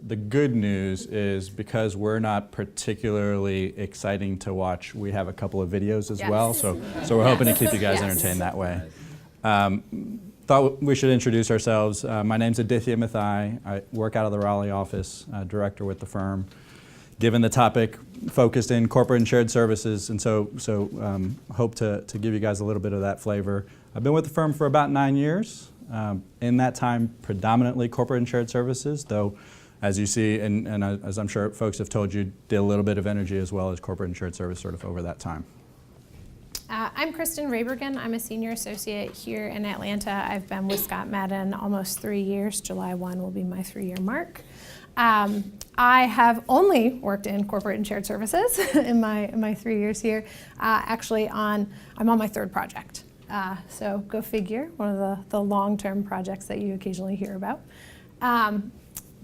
The good news is because we're not particularly exciting to watch, we have a couple of videos as well, so we're hoping to keep you guys entertained that way. Thought we should introduce ourselves. My name's Aditya Mathai. I work out of the Raleigh office, director with the firm. Given the topic, focused in corporate and shared services, and so hope to give you guys a little bit of that flavor. I've been with the firm for about 9 years. In that time, predominantly corporate and shared services, though, as you see, and as I'm sure folks have told you, did a little bit of energy as well as corporate and shared service sort of over that time. I'm Kristen Raybergen. I'm a senior associate here in Atlanta. I've been with ScottMadden almost 3 years. July 1 will be my 3-year mark. I have only worked in corporate and shared services in my 3 years here. Actually, I'm on my 3rd project. So go figure, one of the long-term projects that you occasionally hear about.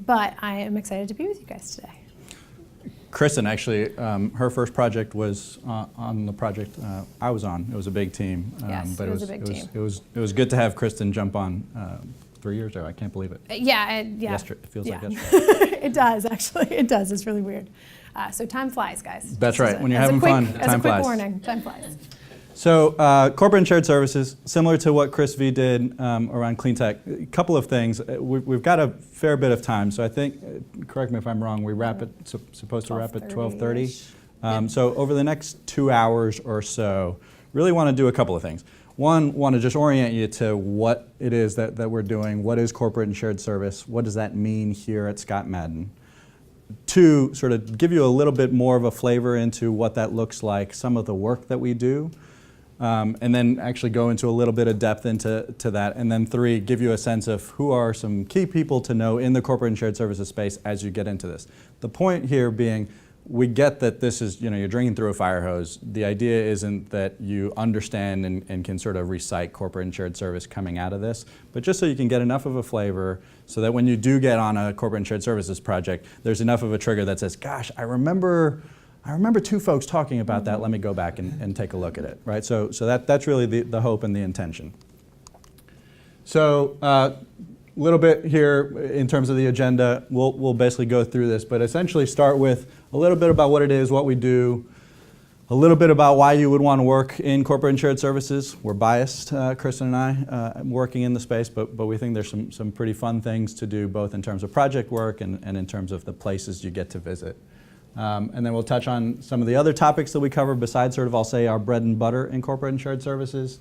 But I am excited to be with you guys today. Kristen, actually, her first project was on the project I was on. It was a big team. Yes, but it was a big team. It was good to have Kristen jump on 3 years ago. I can't believe it. Yeah. Yesterday, it feels like yesterday. It does, actually. It does. It's really weird. So time flies, guys. That's right. When you're having fun, time flies. As a quick warning, time flies. So corporate and shared services, similar to what Chris V did around clean tech, a couple of things. We've got a fair bit of time, so I think, correct me if I'm wrong, we wrap it, supposed to wrap at 12:30. So over the next 2 hours or so, really want to do a couple of things. One, want to just orient you to what it is that we're doing, what is corporate and shared service, what does that mean here at ScottMadden. 2, sort of give you a little bit more of a flavor into what that looks like, some of the work that we do. And then actually go into a little bit of depth into that. And then 3, give you a sense of who are some key people to know in the corporate and shared services space as you get into this. The point here being, we get that this is, you're drinking through a fire hose. The idea isn't that you understand and can sort of recite corporate and shared service coming out of this, but just so you can get enough of a flavor so that when you do get on a corporate and shared services project, there's enough of a trigger that says, gosh, I remember 2 folks talking about that. Let me go back and take a look at it, right? So that's really the hope and the intention. So a little bit here in terms of the agenda. We'll basically go through this, but essentially start with a little bit about what it is, what we do, a little bit about why you would want to work in corporate and shared services. We're biased, Kristen and I, working in the space, but we think there's some pretty fun things to do, both in terms of project work and in terms of the places you get to visit. And then we'll touch on some of the other topics that we cover besides sort of, I'll say, our bread and butter in corporate and shared services.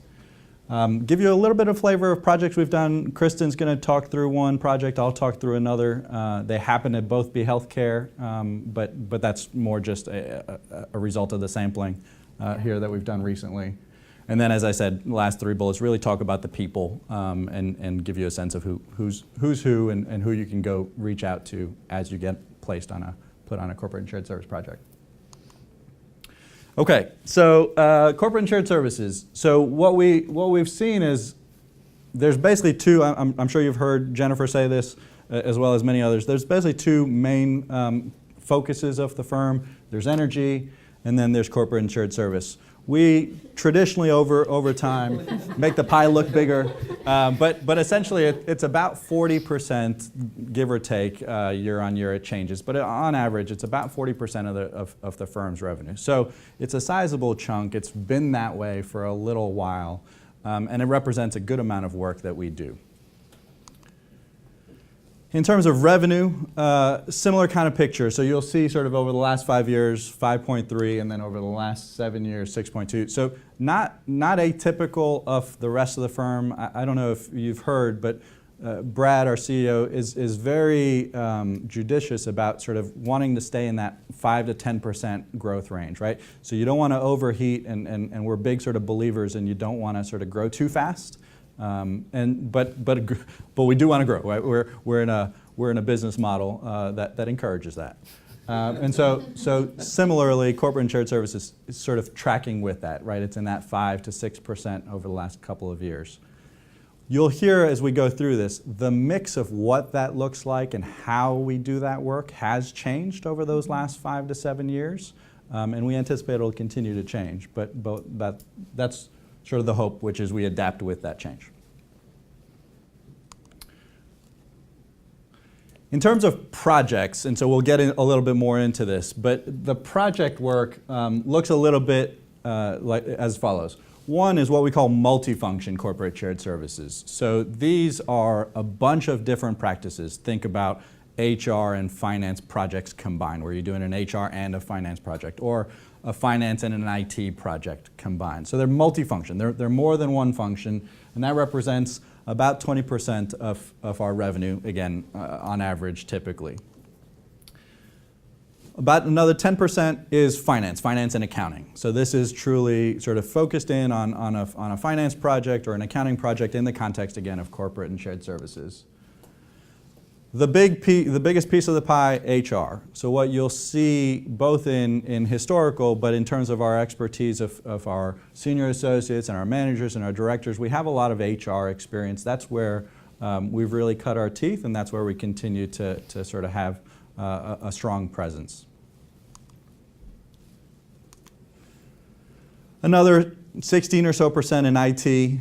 Give you a little bit of flavor of projects we've done. Kristen's going to talk through one project. I'll talk through another. They happen to both be healthcare, but that's more just a result of the sampling here that we've done recently. And then, as I said, the last 3 bullets really talk about the people and give you a sense of who's who and who you can go reach out to as you get put on a corporate and shared service project. Okay, so corporate and shared services. So what we've seen is there's basically 2. I'm sure you've heard Jennifer say this as well as many others. There's basically 2 main focuses of the firm. There's energy, and then there's corporate and shared service. We traditionally, over time, make the pie look bigger, but essentially it's about 40%, give or take, year on year it changes. But on average, it's about 40% of the firm's revenue. So it's a sizable chunk. It's been that way for a little while, and it represents a good amount of work that we do. In terms of revenue, similar kind of picture. So you'll see sort of over the last 5 years, 5.3, and then over the last 7 years, 6.2. So not atypical of the rest of the firm. I don't know if you've heard, but Brad, our CEO, is very judicious about sort of wanting to stay in that 5 to 10% growth range, right? So you don't want to overheat, and we're big sort of believers, and you don't want to sort of grow too fast. But we do want to grow, right? We're in a business model that encourages that, and so similarly, corporate and shared services is sort of tracking with that, right? It's in that 5 to 6% over the last couple of years. You'll hear as we go through this, the mix of what that looks like and how we do that work has changed over those last 5 to 7 years, and we anticipate it'll continue to change. But that's sort of the hope, which is we adapt with that change. In terms of projects, and so we'll get a little bit more into this, but the project work looks a little bit like as follows. One is what we call multifunction corporate shared services. So these are a bunch of different practices. Think about HR and finance projects combined, where you're doing an HR and a finance project, or a finance and an IT project combined. So they're multifunction. They're more than one function, and that represents about 20% of our revenue, again, on average, typically. About another 10% is finance and accounting. So this is truly sort of focused in on a finance project or an accounting project in the context, again, of corporate and shared services. The biggest piece of the pie, HR. So what you'll see both in historical, but in terms of our expertise of our senior associates and our managers and our directors, we have a lot of HR experience. That's where we've really cut our teeth, and that's where we continue to sort of have a strong presence. Another 16% or so in IT.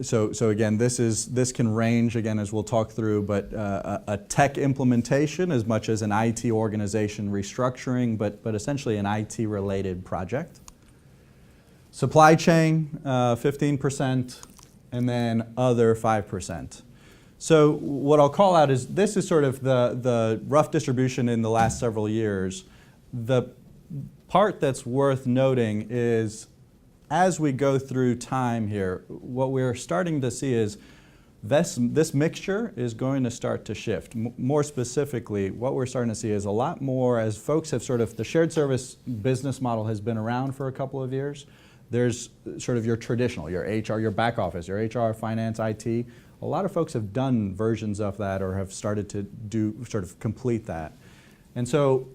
So again, this can range, again, as we'll talk through, but a tech implementation as much as an IT organization restructuring, but essentially an IT-related project. Supply chain, 15%, and then other 5%. So what I'll call out is this is sort of the rough distribution in the last several years. The part that's worth noting is as we go through time here, what we're starting to see is this mixture is going to start to shift. More specifically, what we're starting to see is a lot more as folks have sort of, the shared service business model has been around for a couple of years. There's sort of your traditional, your HR, your back office, your HR, finance, IT. A lot of folks have done versions of that or have started to do, sort of complete that. And so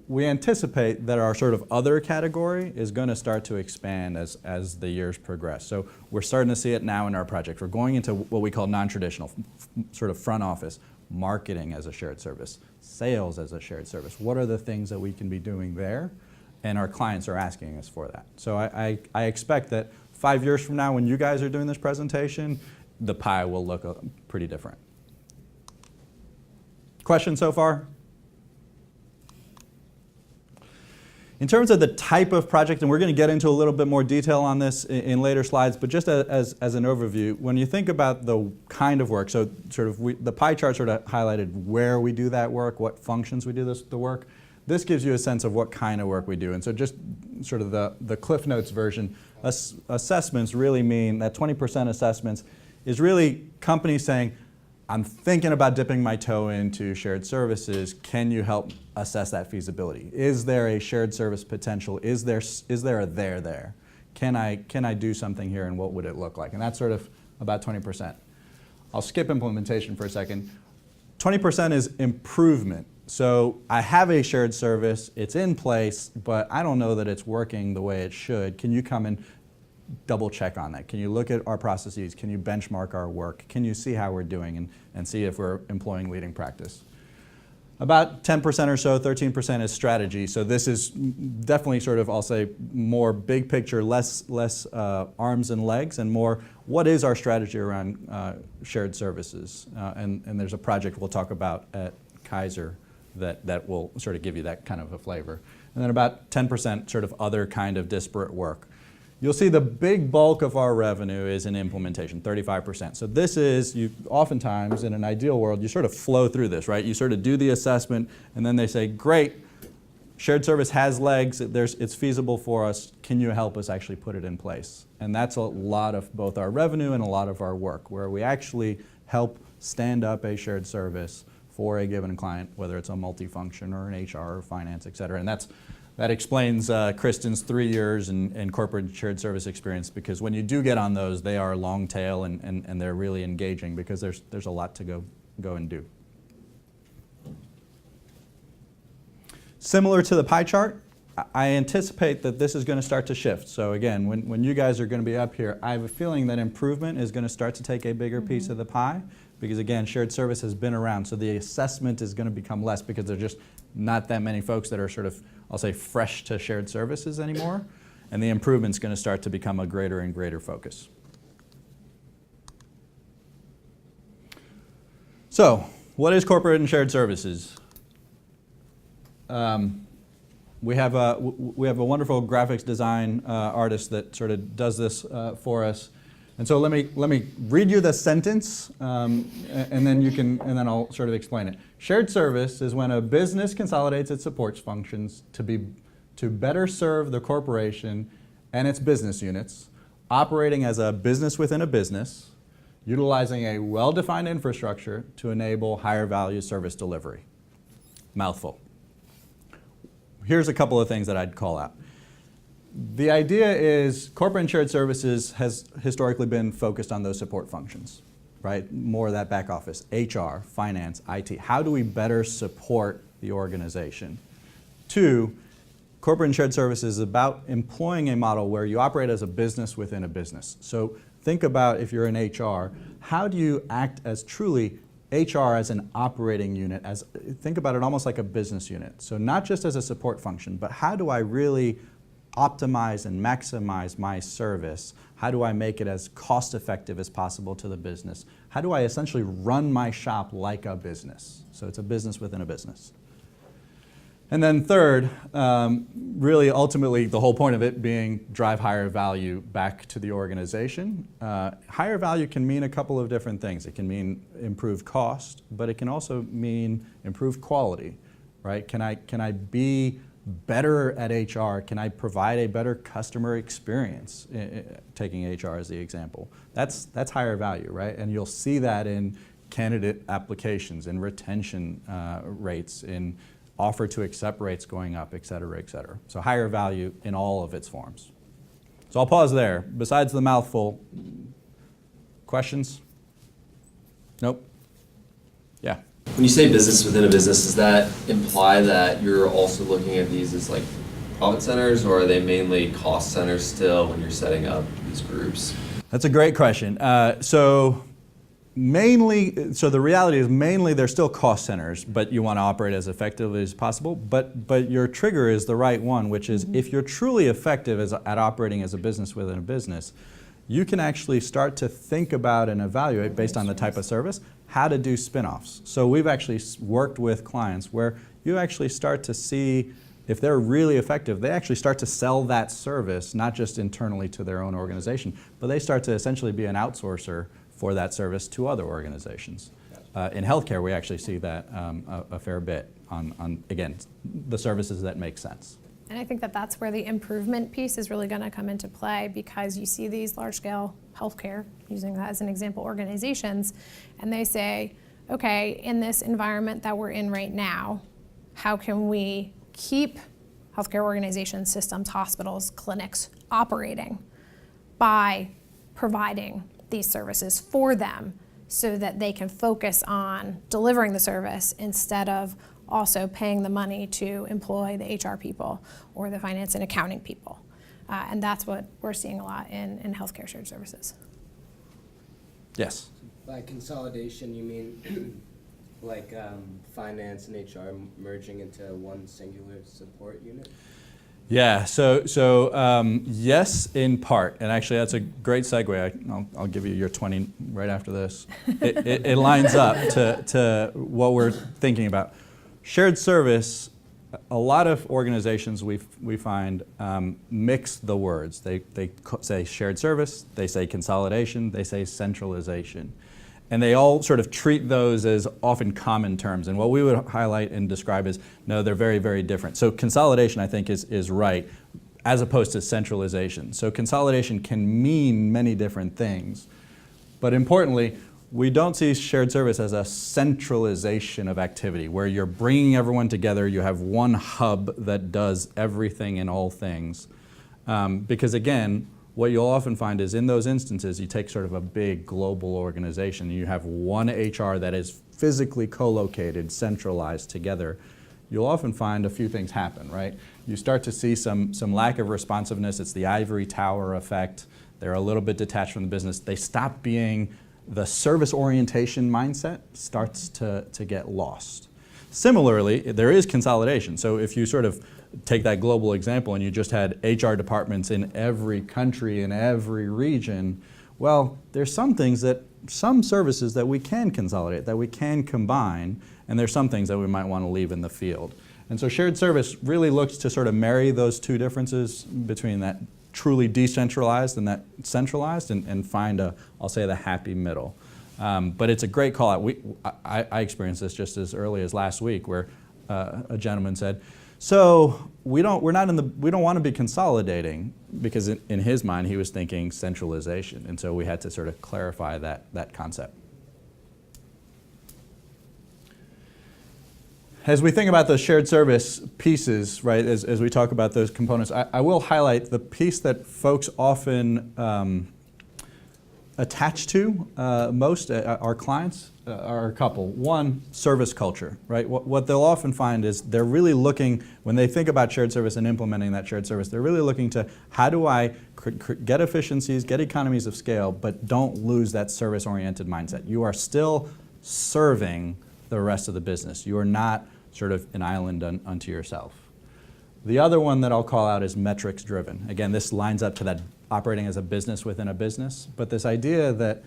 we anticipate that our sort of other category is going to start to expand as the years progress. So we're starting to see it now in our project. We're going into what we call non-traditional, sort of front office, marketing as a shared service, sales as a shared service. What are the things that we can be doing there? And our clients are asking us for that. So I expect that 5 years from now when you guys are doing this presentation, the pie will look pretty different. Questions so far? In terms of the type of project, and we're going to get into a little bit more detail on this in later slides, but just as an overview, when you think about the kind of work, so sort of the pie chart sort of highlighted where we do that work, what functions we do the work. This gives you a sense of what kind of work we do. And so just sort of the Cliff Notes version, assessments really mean that 20% assessments is really companies saying, I'm thinking about dipping my toe into shared services. Can you help assess that feasibility? Is there a shared service potential? Is there a there? Can I do something here, and what would it look like? And that's sort of about 20%. I'll skip implementation for a second. 20% is improvement. So I have a shared service, it's in place, but I don't know that it's working the way it should. Can you come and double check on that? Can you look at our processes? Can you benchmark our work? Can you see how we're doing and see if we're employing leading practice? About 10% or so, 13% is strategy. So this is definitely sort of, I'll say, more big picture, less arms and legs, and more what is our strategy around shared services? And there's a project we'll talk about at Kaiser that will sort of give you that kind of a flavor. And then about 10% sort of other kind of disparate work. You'll see the big bulk of our revenue is in implementation, 35%. So this is, oftentimes in an ideal world, you sort of flow through this, right? You sort of do the assessment, and then they say, great, shared service has legs, it's feasible for us, can you help us actually put it in place? And that's a lot of both our revenue and a lot of our work, where we actually help stand up a shared service for a given client, whether it's a multifunction or an HR or finance, et cetera. And that explains Kristen's 3 years in corporate shared service experience, because when you do get on those, they are long tail and they're really engaging because there's a lot to go and do. Similar to the pie chart, I anticipate that this is going to start to shift. So again, when you guys are going to be up here, I have a feeling that improvement is going to start to take a bigger piece of the pie, because again, shared service has been around, so the assessment is going to become less because there's just not that many folks that are sort of, I'll say, fresh to shared services anymore, and the improvement's going to start to become a greater and greater focus. So what is corporate and shared services? We have a wonderful graphics design artist that sort of does this for us. And so let me read you the sentence, and then I'll sort of explain it. Shared service is when a business consolidates its support functions to better serve the corporation and its business units, operating as a business within a business, utilizing a well-defined infrastructure to enable higher value service delivery. Mouthful. Here's a couple of things that I'd call out. The idea is corporate and shared services has historically been focused on those support functions, right? More of that back office, HR, finance, IT. How do we better support the organization? 2, corporate and shared services is about employing a model where you operate as a business within a business. So think about if you're in HR, how do you act as truly HR as an operating unit? Think about it almost like a business unit. So not just as a support function, but how do I really optimize and maximize my service? How do I make it as cost effective as possible to the business? How do I essentially run my shop like a business? So it's a business within a business. And then third, really ultimately the whole point of it being drive higher value back to the organization. Higher value can mean a couple of different things. It can mean improved cost, but it can also mean improved quality, right? Can I be better at HR? Can I provide a better customer experience? Taking HR as the example. That's higher value, right? And you'll see that in candidate applications, in retention rates, in offer to accept rates going up, et cetera, et cetera. So higher value in all of its forms. So I'll pause there. Besides the mouthful, questions? Nope? Yeah. When you say business within a business, does that imply that you're also looking at these as like profit centers, or are they mainly cost centers still when you're setting up these groups? That's a great question. So the reality is mainly they're still cost centers, but you want to operate as effectively as possible. But your trigger is the right one, which is if you're truly effective at operating as a business within a business, you can actually start to think about and evaluate based on the type of service how to do spin-offs. So we've actually worked with clients where you actually start to see if they're really effective, they actually start to sell that service, not just internally to their own organization, but they start to essentially be an outsourcer for that service to other organizations. In healthcare, we actually see that a fair bit on, again, the services that make sense. And I think that that's where the improvement piece is really going to come into play, because you see these large-scale healthcare, using that as an example, organizations, and they say, okay, in this environment that we're in right now, how can we keep healthcare organizations, systems, hospitals, clinics operating by providing these services for them so that they can focus on delivering the service instead of also paying the money to employ the HR people or the finance and accounting people. And that's what we're seeing a lot in healthcare shared services. Yes? By consolidation, you mean like finance and HR merging into one singular support unit? Yeah, so yes, in part, and actually that's a great segue. I'll give you your 20 right after this. It lines up to what we're thinking about. Shared service, a lot of organizations we find mix the words. They say shared service, they say consolidation, they say centralization. And they all sort of treat those as often common terms. And what we would highlight and describe is, no, they're very, very different. So consolidation, I think, is right, as opposed to centralization. So consolidation can mean many different things. But importantly, we don't see shared service as a centralization of activity, where you're bringing everyone together, you have one hub that does everything and all things. Because again, what you'll often find is in those instances, you take sort of a big global organization, you have one HR that is physically co-located, centralized together. You'll often find a few things happen, right? You start to see some lack of responsiveness. It's the ivory tower effect. They're a little bit detached from the business. They stop being, the service orientation mindset starts to get lost. Similarly, there is consolidation. So if you sort of take that global example and you just had HR departments in every country, in every region, well, there's some things that some services that we can consolidate, that we can combine, and there's some things that we might want to leave in the field. And so shared service really looks to sort of marry those two differences between that truly decentralized and that centralized, and find I'll say the happy middle. But it's a great call out. I experienced this just as early as last week, where a gentleman said, so we don't want to be consolidating, because in his mind he was thinking centralization, and so we had to sort of clarify that concept. As we think about those shared service pieces, right, as we talk about those components, I will highlight the piece that folks often attach to most, our clients, are a couple. One, service culture, right? What they'll often find is they're really looking, when they think about shared service and implementing that shared service, they're really looking to, how do I get efficiencies, get economies of scale, but don't lose that service-oriented mindset. You are still serving the rest of the business. You are not sort of an island unto yourself. The other one that I'll call out is metrics driven. Again, this lines up to that operating as a business within a business, but this idea that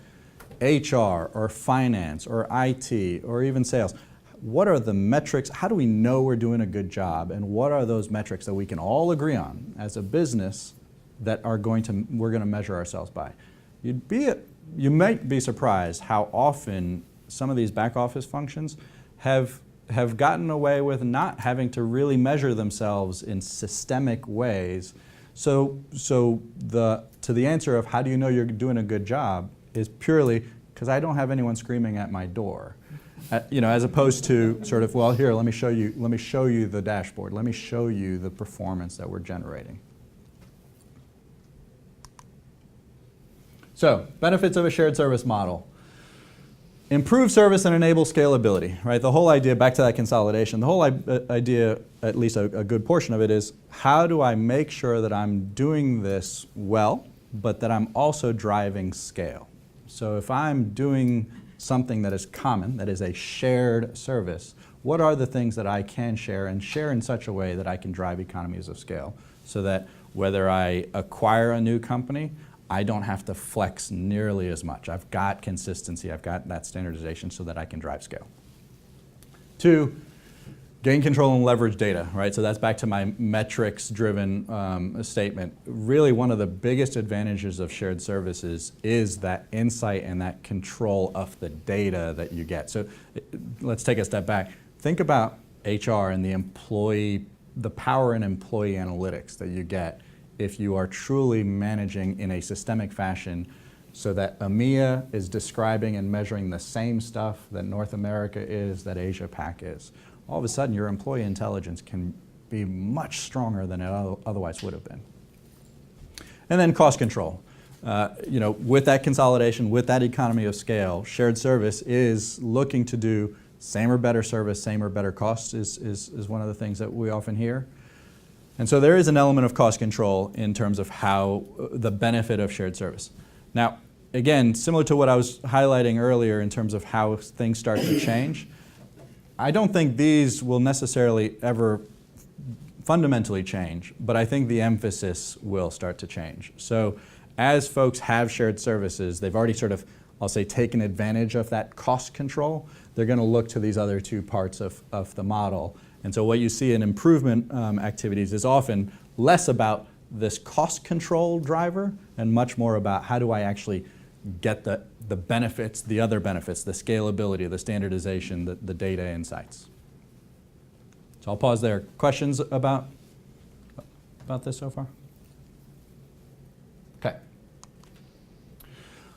HR or finance or IT or even sales, what are the metrics? How do we know we're doing a good job? And what are those metrics that we can all agree on as a business that we're going to measure ourselves by? You might be surprised how often some of these back office functions have gotten away with not having to really measure themselves in systemic ways. So to the answer of how do you know you're doing a good job is purely because I don't have anyone screaming at my door, as opposed to sort of, well, here, let me show you the dashboard, let me show you the performance that we're generating. So, benefits of a shared service model. Improve service and enable scalability, right? The whole idea, back to that consolidation, the whole idea, at least a good portion of it, is how do I make sure that I'm doing this well, but that I'm also driving scale? So if I'm doing something that is common, that is a shared service, what are the things that I can share, and share in such a way that I can drive economies of scale, so that whether I acquire a new company, I don't have to flex nearly as much. I've got consistency, I've got that standardization so that I can drive scale. 2, gain control and leverage data, right? So that's back to my metrics-driven statement. Really, one of the biggest advantages of shared services is that insight and that control of the data that you get. So let's take a step back. Think about HR and the power in employee analytics that you get if you are truly managing in a systemic fashion, so that EMEA is describing and measuring the same stuff that North America is, that Asia Pac is. All of a sudden, your employee intelligence can be much stronger than it otherwise would have been. And then cost control. With that consolidation, with that economy of scale, shared service is looking to do same or better service, same or better costs is one of the things that we often hear. And so there is an element of cost control in terms of how the benefit of shared service. Now, again, similar to what I was highlighting earlier in terms of how things start to change, I don't think these will necessarily ever fundamentally change, but I think the emphasis will start to change. So as folks have shared services, they've already sort of, I'll say, taken advantage of that cost control. They're going to look to these other two parts of the model. And so what you see in improvement activities is often less about this cost control driver and much more about how do I actually get the benefits, the other benefits, the scalability, the standardization, the data insights. So I'll pause there. Questions about this so far? Okay.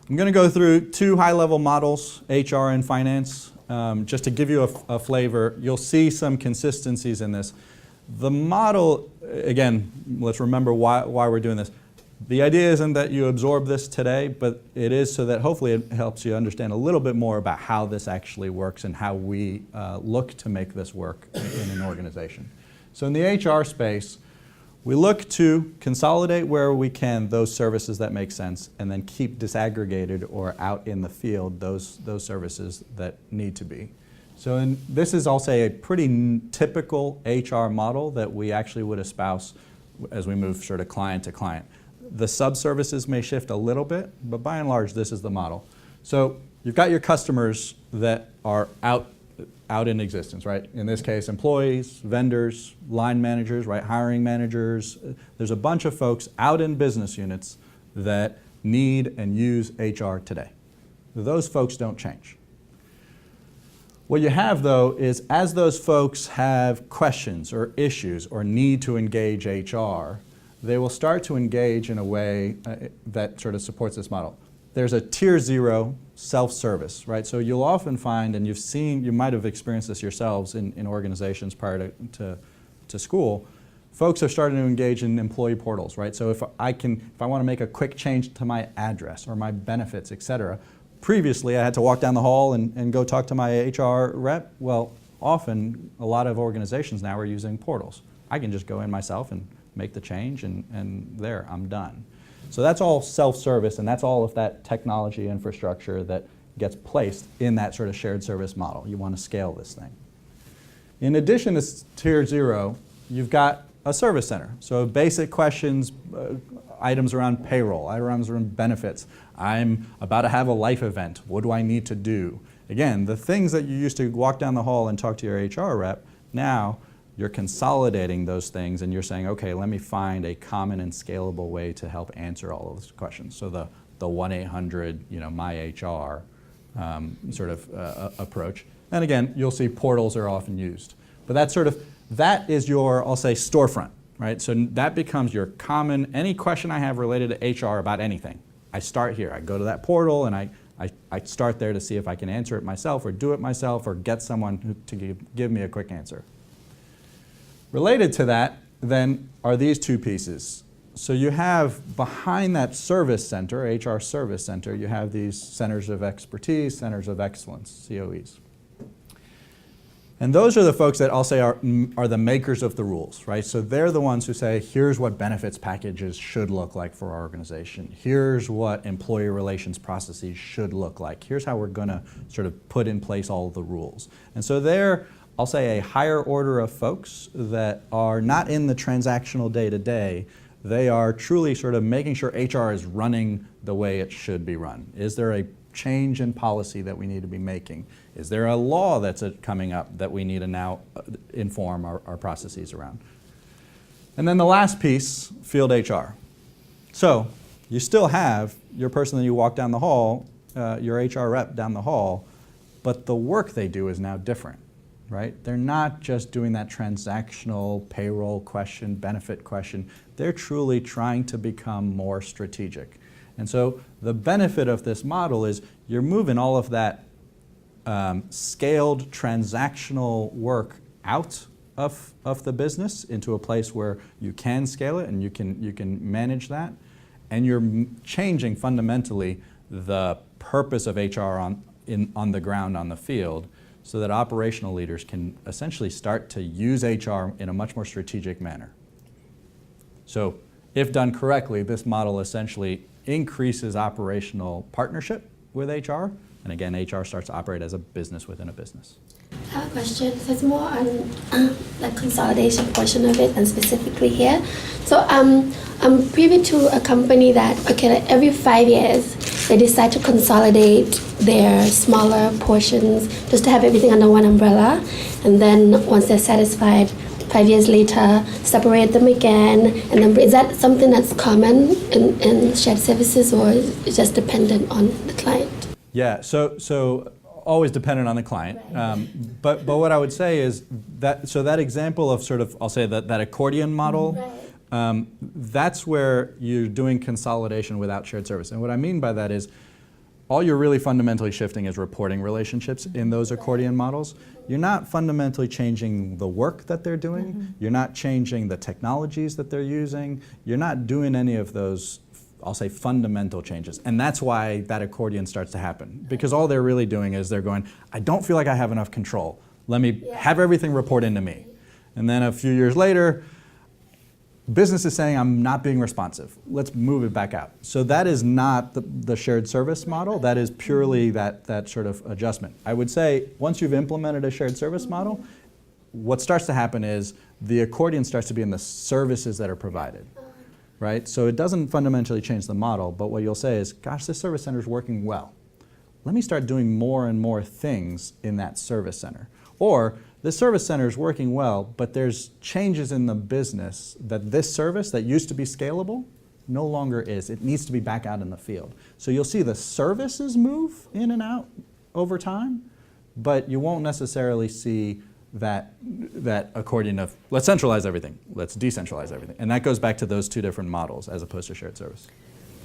I'm going to go through 2 high-level models, HR and finance. Just to give you a flavor, you'll see some consistencies in this. The model, again, let's remember why we're doing this. The idea isn't that you absorb this today, but it is so that hopefully it helps you understand a little bit more about how this actually works and how we look to make this work in an organization. So in the HR space, we look to consolidate where we can those services that make sense, and then keep disaggregated or out in the field those services that need to be. So this is, I'll say, a pretty typical HR model that we actually would espouse as we move sort of client to client. The sub-services may shift a little bit, but by and large, this is the model. So you've got your customers that are out in existence, right? In this case, employees, vendors, line managers, right? Hiring managers. There's a bunch of folks out in business units that need and use HR today. Those folks don't change. What you have, though, is as those folks have questions or issues or need to engage HR, they will start to engage in a way that sort of supports this model. There's a tier 0 self-service, right? So you'll often find, and you might have experienced this yourselves in organizations prior to school, folks are starting to engage in employee portals, right? So if I want to make a quick change to my address or my benefits, et cetera, previously I had to walk down the hall and go talk to my HR rep. Well, often a lot of organizations now are using portals. I can just go in myself and make the change and there, I'm done. So that's all self-service, and that's all of that technology infrastructure that gets placed in that sort of shared service model. You want to scale this thing. In addition to tier 0, you've got a service center. So basic questions, items around payroll, items around benefits. I'm about to have a life event. What do I need to do? Again, the things that you used to walk down the hall and talk to your HR rep, now you're consolidating those things and you're saying, okay, let me find a common and scalable way to help answer all of those questions. So the 1-800, my HR sort of approach. And again, you'll see portals are often used. But that is your, I'll say, storefront, right? So that becomes your common, any question I have related to HR about anything. I start here. I go to that portal and I start there to see if I can answer it myself or do it myself or get someone to give me a quick answer. Related to that, then, are these two pieces. So you have behind that service center, HR service center, you have these centers of expertise, centers of excellence, COEs. And those are the folks that I'll say are the makers of the rules, right? So they're the ones who say, here's what benefits packages should look like for our organization. Here's what employee relations processes should look like. Here's how we're going to sort of put in place all of the rules. And so they're, I'll say, a higher order of folks that are not in the transactional day-to-day. They are truly sort of making sure HR is running the way it should be run. Is there a change in policy that we need to be making? Is there a law that's coming up that we need to now inform our processes around? And then the last piece, field HR. So you still have your person that you walk down the hall, your HR rep down the hall, but the work they do is now different. Right? They're not just doing that transactional payroll question, benefit question. They're truly trying to become more strategic. And so the benefit of this model is you're moving all of that scaled transactional work out of the business into a place where you can scale it and you can manage that. And you're changing fundamentally the purpose of HR on the ground, on the field, so that operational leaders can essentially start to use HR in a much more strategic manner. So if done correctly, this model essentially increases operational partnership with HR, and again, HR starts to operate as a business within a business. I have a question. So it's more on the consolidation portion of it, and specifically here. So I'm privy to a company that, like every 5 years, they decide to consolidate their smaller portions just to have everything under one umbrella. And then once they're satisfied, 5 years later, separate them again. And then is that something that's common in shared services, or is it just dependent on the client? Yeah, so always dependent on the client. Right. But what I would say is that example of sort of, I'll say that accordion model, Right. That's where you're doing consolidation without shared service. And what I mean by that is all you're really fundamentally shifting is reporting relationships in those accordion models. You're not fundamentally changing the work that they're doing. Mm-hmm. You're not changing the technologies that they're using. You're not doing any of those, I'll say, fundamental changes. And that's why that accordion starts to happen. Because all they're really doing is they're going, I don't feel like I have enough control. Let me have everything report into me. And then a few years later, business is saying, I'm not being responsive. Let's move it back out. So that is not the shared service model. That is purely that sort of adjustment. I would say once you've implemented a shared service model, what starts to happen is the accordion starts to be in the services that are provided. Right? So it doesn't fundamentally change the model, but what you'll say is, gosh, this service center is working well. let me start doing more and more things in that service center. Or the service center is working well, but there's changes in the business that this service that used to be scalable no longer is. It needs to be back out in the field. So you'll see the services move in and out over time, but you won't necessarily see that according to, let's centralize everything, let's decentralize everything. And that goes back to those two different models as opposed to shared service.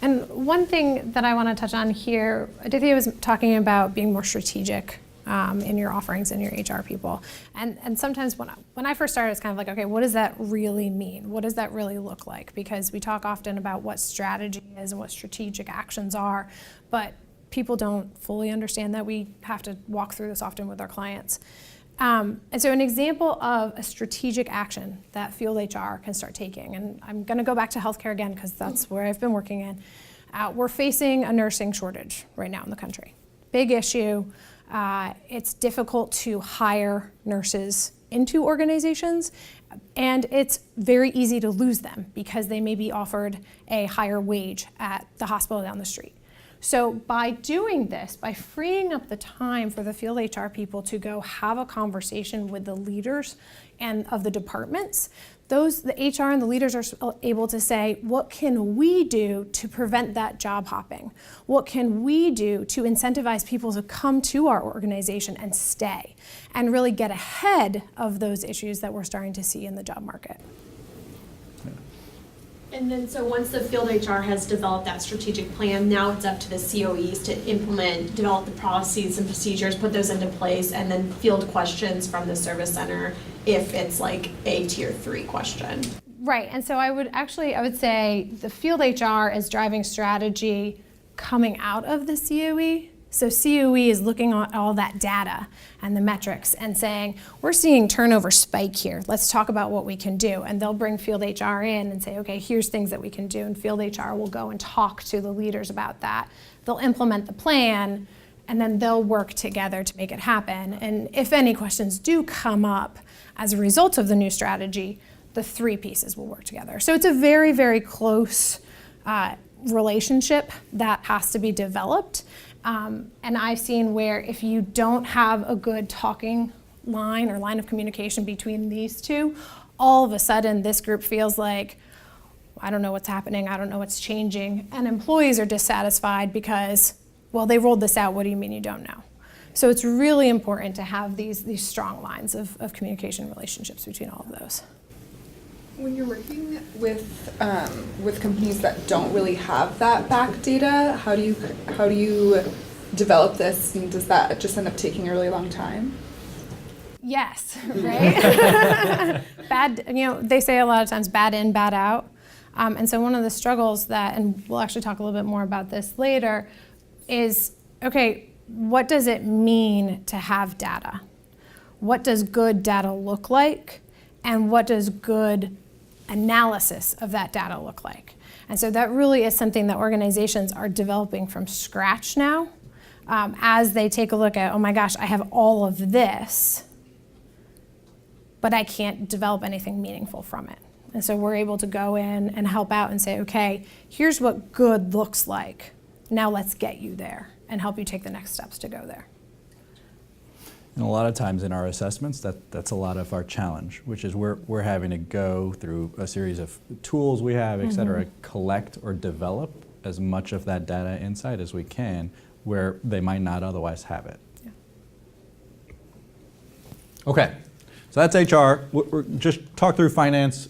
And one thing that I want to touch on here, Aditya was talking about being more strategic in your offerings and your HR people. And sometimes when I first started, it's kind of like, okay, what does that really mean? What does that really look like? Because we talk often about what strategy is and what strategic actions are, but people don't fully understand that. We have to walk through this often with our clients. And so an example of a strategic action that field HR can start taking, and I'm going to go back to healthcare again because that's where I've been working in. We're facing a nursing shortage right now in the country. Big issue. It's difficult to hire nurses into organizations, and it's very easy to lose them because they may be offered a higher wage at the hospital down the street. So by doing this, by freeing up the time for the field HR people to go have a conversation with the leaders and of the departments, the HR and the leaders are able to say, what can we do to prevent that job hopping? What can we do to incentivize people to come to our organization and stay and really get ahead of those issues that we're starting to see in the job market? And then, so once the field HR has developed that strategic plan, now it's up to the COEs to implement, develop the policies and procedures, put those into place, and then field questions from the service center if it's like a tier 3 question. Right, and so I would say the field HR is driving strategy coming out of the COE. So COE is looking at all that data and the metrics and saying, we're seeing turnover spike here. Let's talk about what we can do. And they'll bring field HR in and say, okay, here's things that we can do. And field HR will go and talk to the leaders about that. They'll implement the plan, and then they'll work together to make it happen. And if any questions do come up as a result of the new strategy, the 3 pieces will work together. So it's a very, very close relationship that has to be developed. And I've seen where if you don't have a good talking line or line of communication between these two, all of a sudden this group feels like, I don't know what's happening, I don't know what's changing, and employees are dissatisfied because, well, they rolled this out, what do you mean you don't know? So it's really important to have these strong lines of communication relationships between all of those. When you're working with companies that don't really have that back data, how do you develop this? And does that just end up taking a really long time? Yes, right? They say a lot of times bad in, bad out. And so one of the struggles that, and we'll actually talk a little bit more about this later, is, okay, what does it mean to have data? What does good data look like? And what does good analysis of that data look like? And so that really is something that organizations are developing from scratch now, as they take a look at, oh my gosh, I have all of this, but I can't develop anything meaningful from it. And so we're able to go in and help out and say, okay, here's what good looks like. Now let's get you there and help you take the next steps to go there. And a lot of times in our assessments, that's a lot of our challenge, which is we're having to go through a series of tools we have, et cetera, collect or develop as much of that data insight as we can where they might not otherwise have it. Yeah. Okay, so that's HR. We're just talk through finance,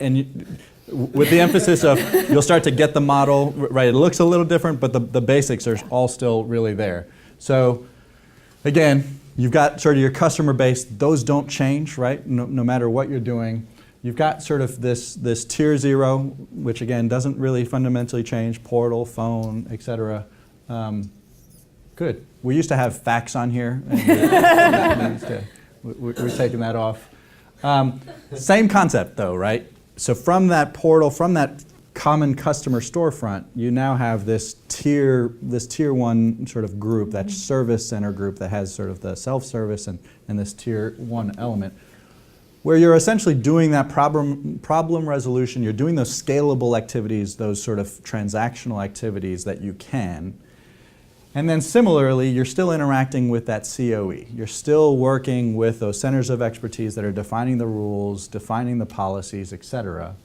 and with the emphasis of you'll start to get the model, right? It looks a little different, but the basics are all still really there. So again, you've got sort of your customer base. Those don't change, right? No matter what you're doing. You've got sort of this tier 0, which again doesn't really fundamentally change, portal, phone, et cetera. Good. We used to have fax on here. And we're taking that off. Same concept though, right? So from that portal, from that common customer storefront, you now have this tier 1 sort of group, that service center group that has sort of the self-service and this tier 1 element, where you're essentially doing that problem resolution, you're doing those scalable activities, those sort of transactional activities that you can, And then similarly, you're still interacting with that COE. You're still working with those centers of expertise that are defining the rules, defining the policies, et cetera.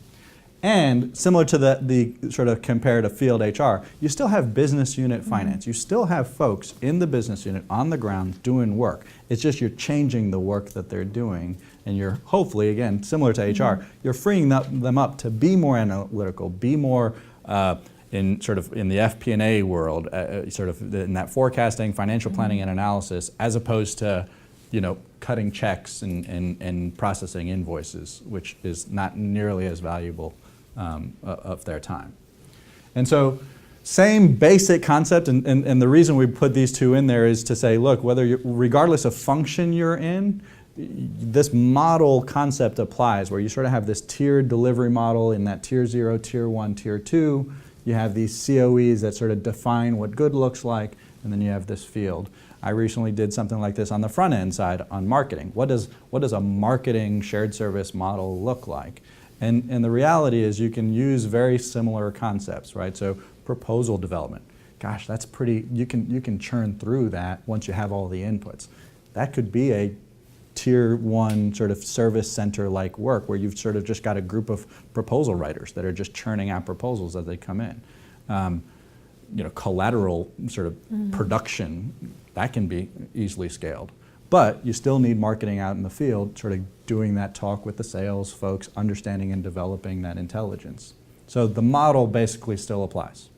And similar to the sort of comparative field HR, you still have business unit finance. You still have folks in the business unit on the ground doing work. It's just you're changing the work that they're doing, and you're hopefully, again, similar to HR, you're freeing them up to be more analytical, be more in the FP&A world, sort of in that forecasting, financial planning and analysis, as opposed to, cutting checks and processing invoices, which is not nearly as valuable of their time. And so, same basic concept, and the reason we put these two in there is to say, look, regardless of function you're in, this model concept applies, where you sort of have this tiered delivery model in that tier 0, tier 1, tier 2. You have these COEs that sort of define what good looks like, and then you have this field. I recently did something like this on the front end side on marketing. What does a marketing shared service model look like? And the reality is you can use very similar concepts, right? So proposal development. Gosh, that's pretty, you can churn through that once you have all the inputs. That could be a tier 1 sort of service center like work where you've sort of just got a group of proposal writers that are just churning out proposals as they come in. Collateral sort of production, that can be easily scaled. But you still need marketing out in the field, sort of doing that talk with the sales folks, understanding and developing that intelligence. So the model basically still applies.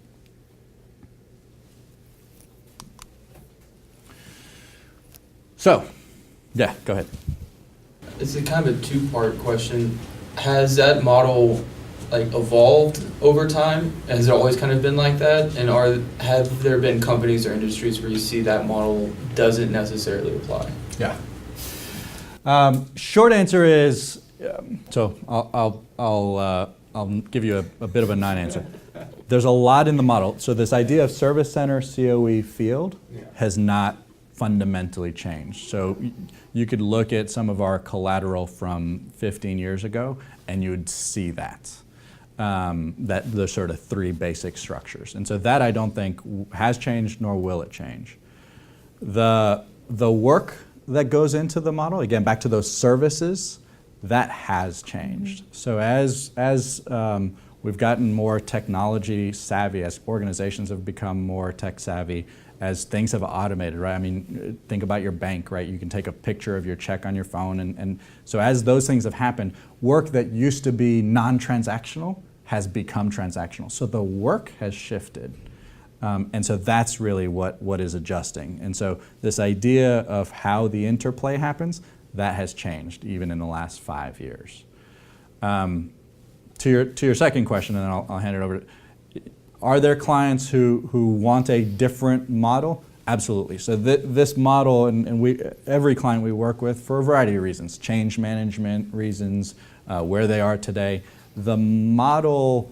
So, yeah, go ahead. It's a kind of a two-part question. Has that model evolved over time? Has it always kind of been like that? And have there been companies or industries where you see that model doesn't necessarily apply? Yeah. Short answer is, so I'll give you a bit of a non-answer. There's a lot in the model. So this idea of service center COE field has not fundamentally changed. So you could look at some of our collateral from 15 years ago, and you would see that. That the sort of 3 basic structures. And so that I don't think has changed, nor will it change. The work that goes into the model, again, back to those services, that has changed. So as we've gotten more technology savvy, as organizations have become more tech savvy, as things have automated, right? I mean, think about your bank, right? You can take a picture of your check on your phone. And so as those things have happened, work that used to be non-transactional has become transactional. So the work has shifted. And so that's really what is adjusting. And so this idea of how the interplay happens, that has changed even in the last 5 years. To your second question, and then I'll hand it over. Are there clients who want a different model? Absolutely. So this model, and every client we work with, for a variety of reasons, change management reasons, where they are today, the model,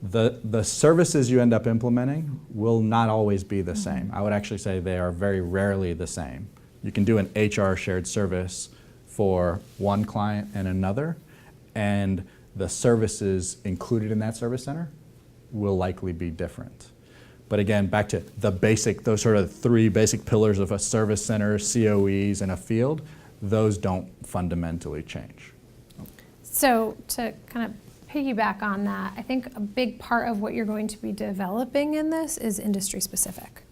the services you end up implementing will not always be the same. I would actually say they are very rarely the same. You can do an HR shared service for one client and another, and the services included in that service center will likely be different. But again, back to the basic, those sort of 3 basic pillars of a service center, COEs, and a field, those don't fundamentally change. So to kind of piggyback on that, I think a big part of what you're going to be developing in this is industry specific.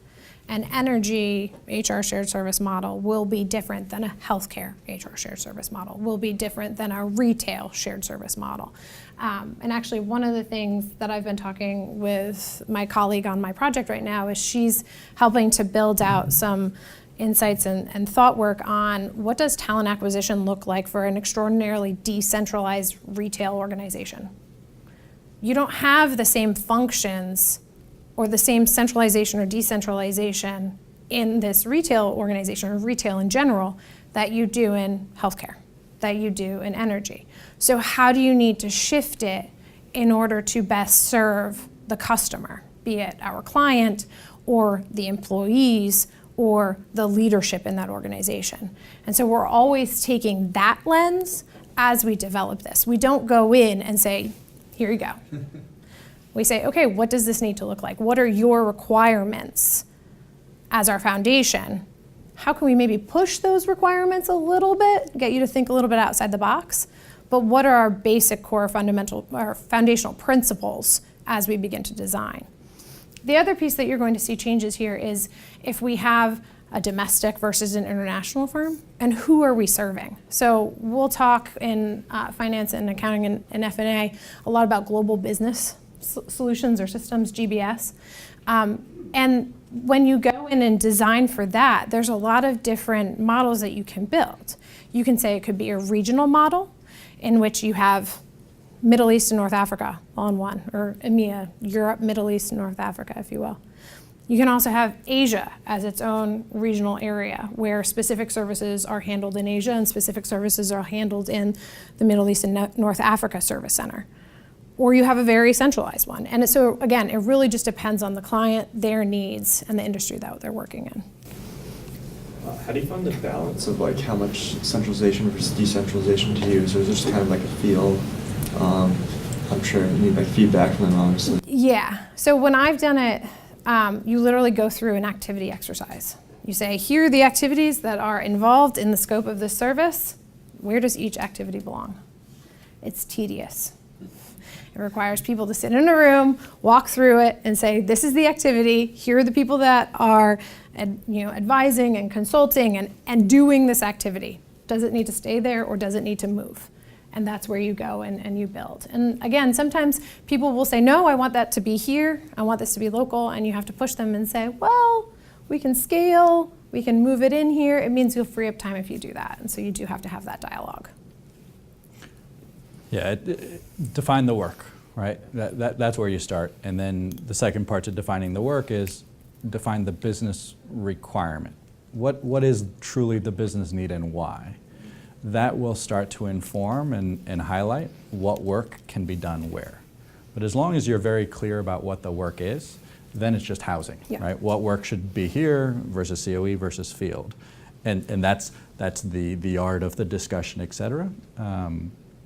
An energy HR shared service model will be different than a healthcare HR shared service model, will be different than a retail shared service model. And actually one of the things that I've been talking with my colleague on my project right now is she's helping to build out some insights and thought work on what does talent acquisition look like for an extraordinarily decentralized retail organization. You don't have the same functions or the same centralization or decentralization in this retail organization or retail in general that you do in healthcare, that you do in energy. So how do you need to shift it in order to best serve the customer, be it our client or the employees or the leadership in that organization? And so we're always taking that lens as we develop this. We don't go in and say, here you go. We say, okay, what does this need to look like? What are your requirements as our foundation, how can we maybe push those requirements a little bit, get you to think a little bit outside the box? But what are our basic core fundamental or foundational principles as we begin to design? The other piece that you're going to see changes here is if we have a domestic versus an international firm, and who are we serving? So we'll talk in finance and accounting and F&A a lot about global business solutions or systems, GBS. And when you go in and design for that, there's a lot of different models that you can build. You can say it could be a regional model in which you have Middle East and North Africa all in one, or EMEA, Europe, Middle East, and North Africa, if you will. You can also have Asia as its own regional area where specific services are handled in Asia and specific services are handled in the Middle East and North Africa Service Center. Or you have a very centralized one. And so again, it really just depends on the client, their needs, and the industry that they're working in. How do you find the balance of like how much centralization versus decentralization to use? Or is it just kind of like a feel? I'm sure you need like feedback from them, obviously. Yeah, so when I've done it, you literally go through an activity exercise. You say, here are the activities that are involved in the scope of this service. Where does each activity belong? It's tedious. It requires people to sit in a room, walk through it, and say, this is the activity. Here are the people that are advising and consulting and doing this activity. Does it need to stay there or does it need to move? And that's where you go and you build. And again, sometimes people will say, no, I want that to be here. I want this to be local. And you have to push them and say, well, we can scale. We can move it in here. It means you'll free up time if you do that. And so you do have to have that dialogue. Yeah, define the work, right? That's where you start. And then the second part to defining the work is define the business requirement. What is truly the business need and why? That will start to inform and highlight what work can be done where. But as long as you're very clear about what the work is, then it's just housing, right? What work should be here versus COE versus field. And that's the art of the discussion, et cetera.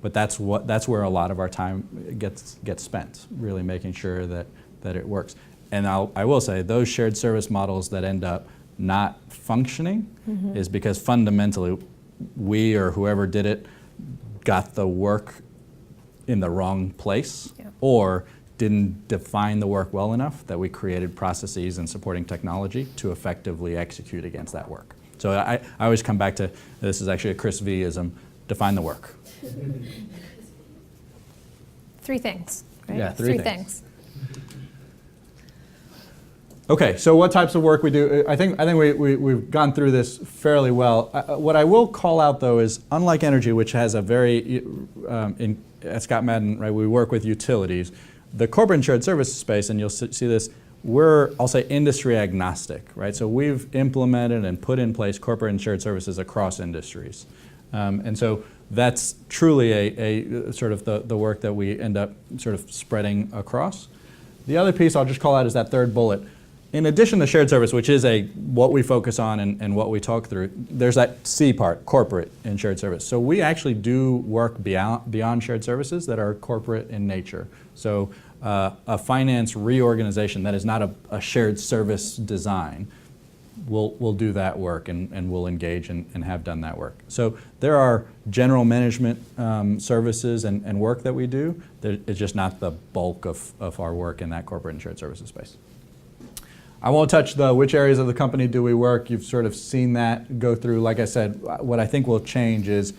But that's where a lot of our time gets spent, really making sure that it works. And I will say, those shared service models that end up not functioning is because fundamentally we or whoever did it got the work in the wrong place or didn't define the work well enough that we created processes and supporting technology to effectively execute against that work. So I always come back to, this is actually a Chris V-ism, define the work. 3 things, right? Yeah, 3 things. things. Okay, so what types of work we do? I think we've gone through this fairly well. What I will call out though is, unlike energy, which has a very, at ScottMadden, right, we work with utilities. The corporate and shared services space, and you'll see this, we're, I'll say, industry agnostic, right? So we've implemented and put in place corporate and shared services across industries. And so that's truly a sort of the work that we end up sort of spreading across. The other piece I'll just call out is that third bullet. In addition to shared service, which is what we focus on and what we talk through, there's that C part, corporate and shared service. So we actually do work beyond shared services that are corporate in nature. So a finance reorganization that is not a shared service design, we'll do that work and we'll engage and have done that work. So there are general management services and work that we do. It's just not the bulk of our work in that corporate and shared services space. I won't touch which areas of the company do we work. You've sort of seen that go through. Like I said, what I think will change is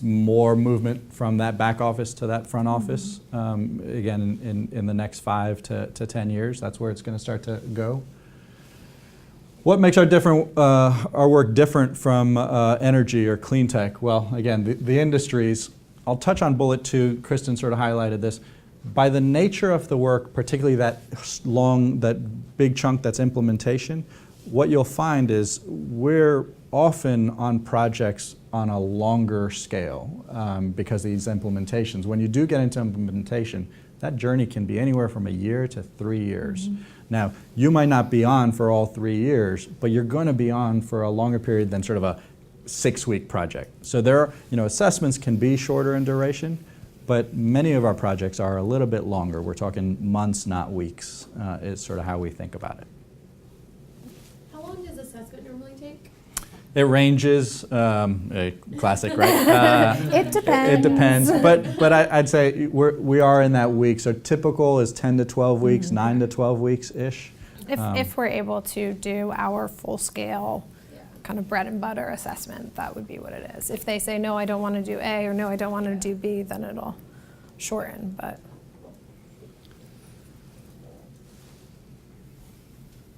more movement from that back office to that front office. Again, in the next 5 to 10 years, that's where it's going to start to go. What makes our work different from energy or clean tech? Well, again, the industries. I'll touch on bullet 2. Kristen sort of highlighted this. By the nature of the work, particularly that big chunk that's implementation, what you'll find is we're often on projects on a longer scale because of these implementations. When you do get into implementation, that journey can be anywhere from 1 year to 3 years. Now, you might not be on for all 3 years, but you're going to be on for a longer period than sort of a 6-week project. So there are, assessments can be shorter in duration, but many of our projects are a little bit longer. We're talking months, not weeks, is sort of how we think about it. How long It ranges, a classic, right? It depends. It depends, but I'd say we are in that week. So typical is 10 to 12 weeks, 9 to 12 weeks-ish. If we're able to do our full scale kind of bread and butter assessment, that would be what it is. If they say, no, I don't want to do A, or no, I don't want to do B, then it'll shorten, but.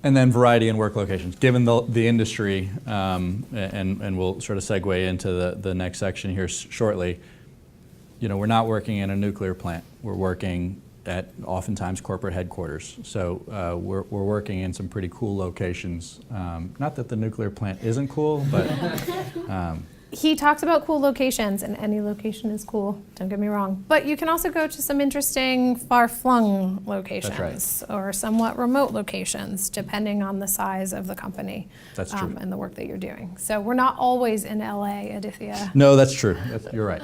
And then variety and work locations. Given the industry, and we'll sort of segue into the next section here shortly, we're not working in a nuclear plant. We're working at oftentimes corporate headquarters. So we're working in some pretty cool locations. Not that the nuclear plant isn't cool, but He talks about cool locations, and any location is cool, don't get me wrong. But you can also go to some interesting far-flung locations or somewhat remote locations, depending on the size of the company. That's true. And the work that you're doing. So we're not always in LA, Aditya. No, that's true. You're right.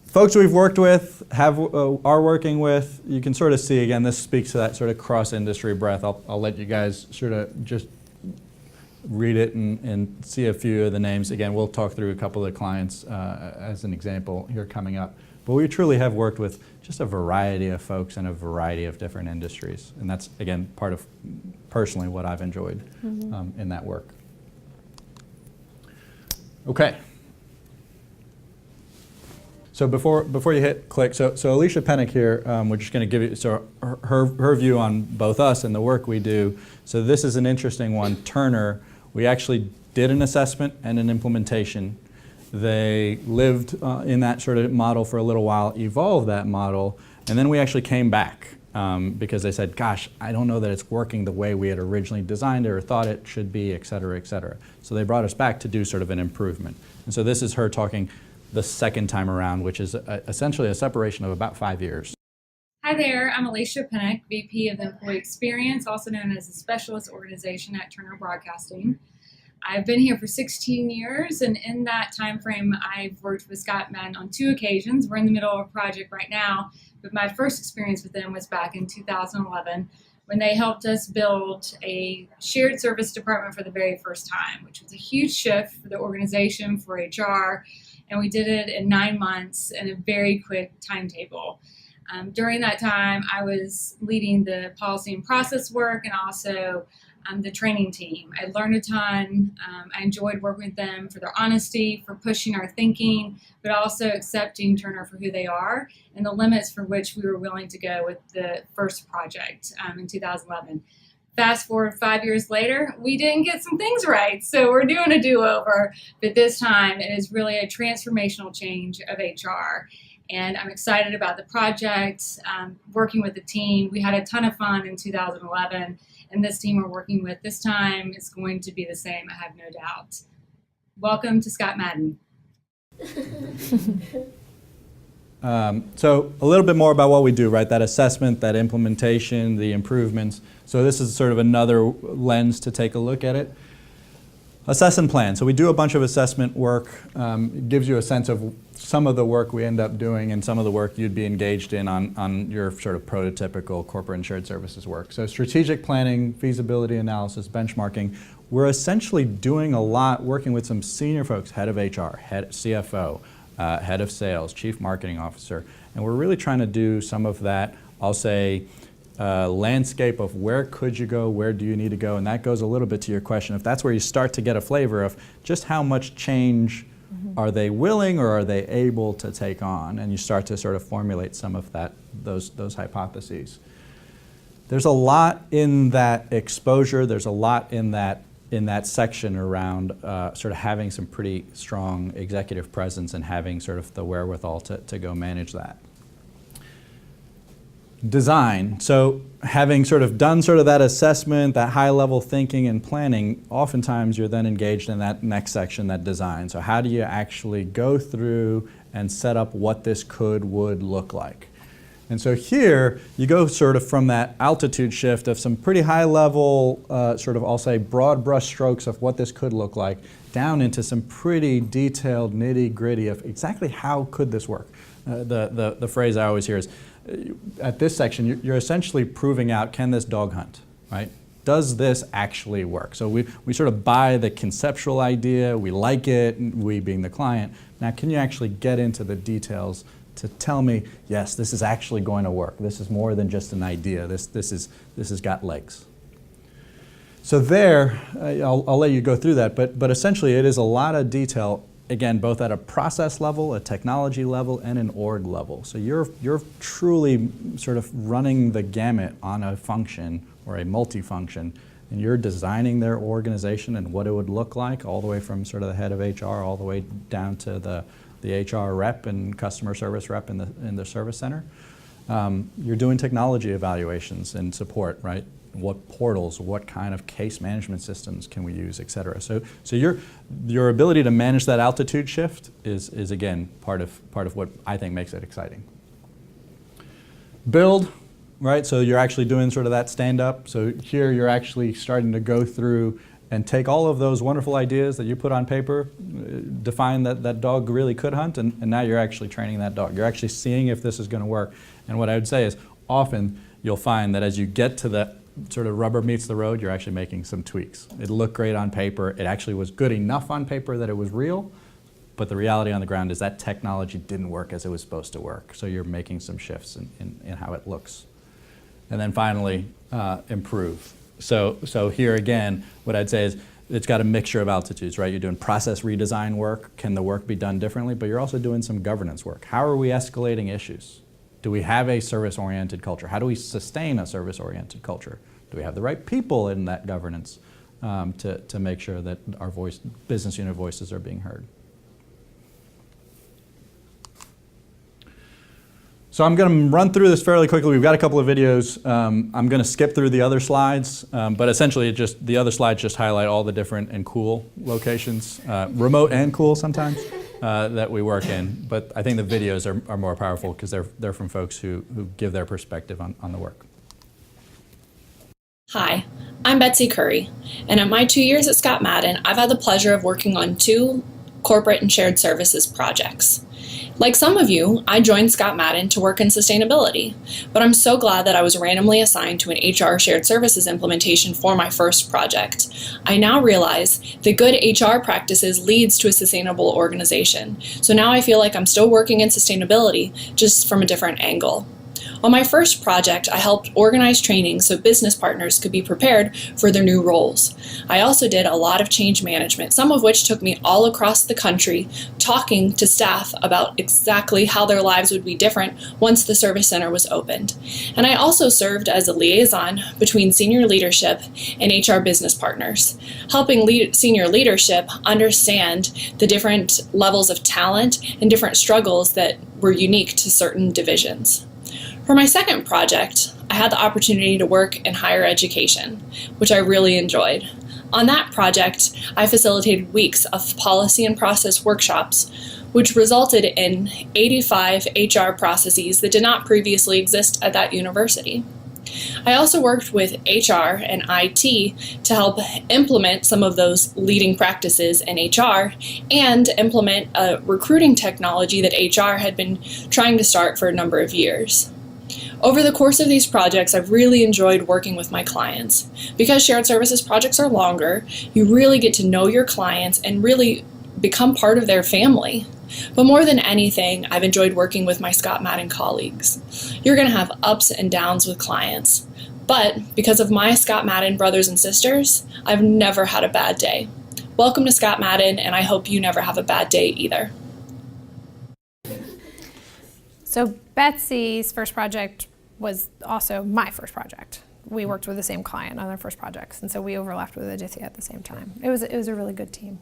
Folks we've worked with, are working with, you can sort of see, again, this speaks to that sort of cross-industry breadth. I'll let you guys sort of just read it and see a few of the names. Again, we'll talk through a couple of the clients as an example here coming up. But we truly have worked with just a variety of folks in a variety of different industries. And that's, again, part of personally what I've enjoyed in that work. Okay. So before you hit click, so Alicia Pennick here, we're just going to give you her view on both us and the work we do. So this is an interesting one. Turner, we actually did an assessment and an implementation. They lived in that sort of model for a little while, evolved that model, and then we actually came back because they said, gosh, I don't know that it's working the way we had originally designed it or thought it should be, et cetera, et cetera. So they brought us back to do sort of an improvement. And so this is her talking the second time around, which is essentially a separation of about 5 years. Hi there, I'm Alicia Pennick, VP of Employee Experience, also known as the Specialist Organization at Turner Broadcasting. I've been here for 16 years, and in that time frame, I've worked with ScottMadden on 2 occasions. We're in the middle of a project right now, but my first experience with them was back in 2011 when they helped us build a shared service department for the very first time, which was a huge shift for the organization, for HR, and we did it in 9 months in a very quick timetable. During that time, I was leading the policy and process work and also the training team. I learned a ton. I enjoyed working with them for their honesty, for pushing our thinking, but also accepting Turner for who they are and the limits for which we were willing to go with the first project in 2011. Fast forward 5 years later, we didn't get some things right, so we're doing a do-over, but this time it is really a transformational change of HR. And I'm excited about the project, working with the team. We had a ton of fun in 2011, and this team we're working with this time is going to be the same, I have no doubt. Welcome to ScottMadden. So a little bit more about what we do, right? That assessment, that implementation, the improvements. So this is sort of another lens to take a look at it. Assess and plan. So we do a bunch of assessment work. It gives you a sense of some of the work we end up doing and some of the work you'd be engaged in on your sort of prototypical corporate and shared services work. So strategic planning, feasibility analysis, benchmarking. We're essentially doing a lot working with some senior folks, head of HR, head CFO, head of sales, chief marketing officer. And we're really trying to do some of that, I'll say, landscape of where could you go, where do you need to go, and that goes a little bit to your question. If that's where you start to get a flavor of just how much change are they willing or are they able to take on, and you start to sort of formulate some of those hypotheses. There's a lot in that exposure. There's a lot in that section around sort of having some pretty strong executive presence and having sort of the wherewithal to go manage that. Design. So having sort of done sort of that assessment, that high level thinking and planning, oftentimes you're then engaged in that next section, that design. So how do you actually go through and set up what this would look like? And so here you go sort of from that altitude shift of some pretty high level sort of, I'll say, broad brush strokes of what this could look like down into some pretty detailed nitty gritty of exactly how could this work. The phrase I always hear is, at this section, you're essentially proving out, can this dog hunt, right? does this actually work? So we sort of buy the conceptual idea, we like it, we being the client. Now, can you actually get into the details to tell me, yes, this is actually going to work. This is more than just an idea. This has got legs. So there, I'll let you go through that, but essentially it is a lot of detail, again, both at a process level, a technology level, and an org level. So you're truly sort of running the gamut on a function or a multifunction, and you're designing their organization and what it would look like, all the way from sort of the head of HR all the way down to the HR rep and customer service rep in the service center. You're doing technology evaluations and support, right? What portals, what kind of case management systems can we use, et cetera. So your ability to manage that altitude shift is again part of what I think makes it exciting. Build, right? So you're actually doing sort of that stand up. So here you're actually starting to go through and take all of those wonderful ideas that you put on paper, define that dog really could hunt, and now you're actually training that dog. You're actually seeing if this is going to work. And what I would say is often you'll find that as you get to the sort of rubber meets the road, you're actually making some tweaks. It looked great on paper. It actually was good enough on paper that it was real, but the reality on the ground is that technology didn't work as it was supposed to work. So you're making some shifts in how it looks. And then finally, improve. So here again, what I'd say is it's got a mixture of altitudes, right? You're doing process redesign work. Can the work be done differently? But you're also doing some governance work. How are we escalating issues? Do we have a service-oriented culture? How do we sustain a service-oriented culture? Do we have the right people in that governance to make sure that our business unit voices are being heard? So I'm going to run through this fairly quickly. We've got a couple of videos. I'm going to skip through the other slides, but essentially the other slides just highlight all the different and cool locations, remote and cool sometimes, that we work in. But I think the videos are more powerful because they're from folks who give their perspective on the work. Hi, I'm Betsy Curry, and at my 2 years at ScottMadden, I've had the pleasure of working on 2 corporate and shared services projects. Like some of you, I joined ScottMadden to work in sustainability, but I'm so glad that I was randomly assigned to an HR shared services implementation for my first project. I now realize that good HR practices leads to a sustainable organization, so now I feel like I'm still working in sustainability, just from a different angle. On my first project, I helped organize training so business partners could be prepared for their new roles. I also did a lot of change management, some of which took me all across the country, talking to staff about exactly how their lives would be different once the service center was opened. And I also served as a liaison between senior leadership and HR business partners, helping senior leadership understand the different levels of talent and different struggles that were unique to certain divisions. For my second project, I had the opportunity to work in higher education, which I really enjoyed. On that project, I facilitated weeks of policy and process workshops, which resulted in 85 HR processes that did not previously exist at that university. I also worked with HR and IT to help implement some of those leading practices in HR and implement a recruiting technology that HR had been trying to start for a number of years. Over the course of these projects, I've really enjoyed working with my clients. Because shared services projects are longer, you really get to know your clients and really become part of their family. But more than anything, I've enjoyed working with my ScottMadden colleagues. You're going to have ups and downs with clients. But because of my ScottMadden brothers and sisters, I've never had a bad day. Welcome to ScottMadden, and I hope you never have a bad day either. So Betsy's first project was also my first project. We worked with the same client on our first projects, and so we overlapped with Aditya at the same time. It was a really good team.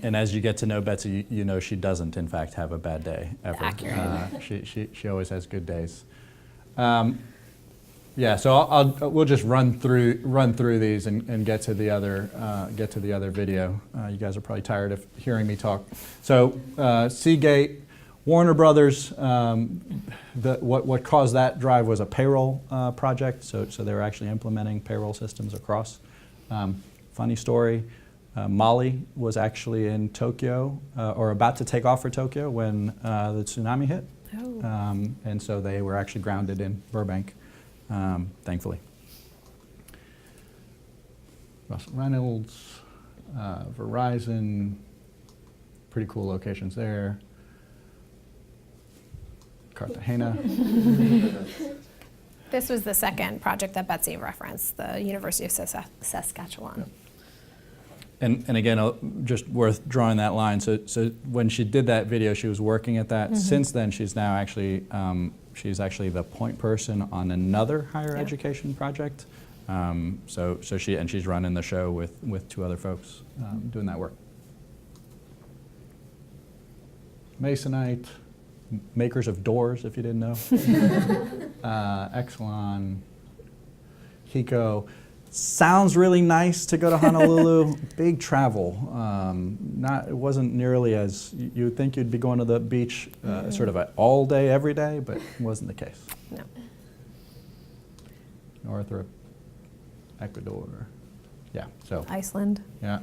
And as you get to know Betsy, you know she doesn't, in fact, have a bad day ever. Accurate. She always has good days. Yeah, so we'll just run through these and get to the other video. You guys are probably tired of hearing me talk. So Seagate, Warner Brothers, what caused that drive was a payroll project. So they were actually implementing payroll systems across. Funny story, Molly was actually in Tokyo or about to take off for Tokyo when the tsunami hit. Oh. And so they were actually grounded in Burbank, thankfully. Russell Reynolds, Verizon, pretty cool locations there. Cartagena. This was the second project that Betsy referenced, the University of Saskatchewan. And again, just worth drawing that line. So when she did that video, she was working at that. Since then, she's now actually she's actually the point person on another higher education project. So she's running the show with two other folks doing that work. Masonite, makers of doors, if you didn't know. Exelon, Hiko. Sounds really nice to go to Honolulu. Big travel. It wasn't nearly as you would think you'd be going to the beach sort of all day, every day, but it wasn't the case. No. Northrop, Ecuador. Yeah. So. Iceland. Yeah.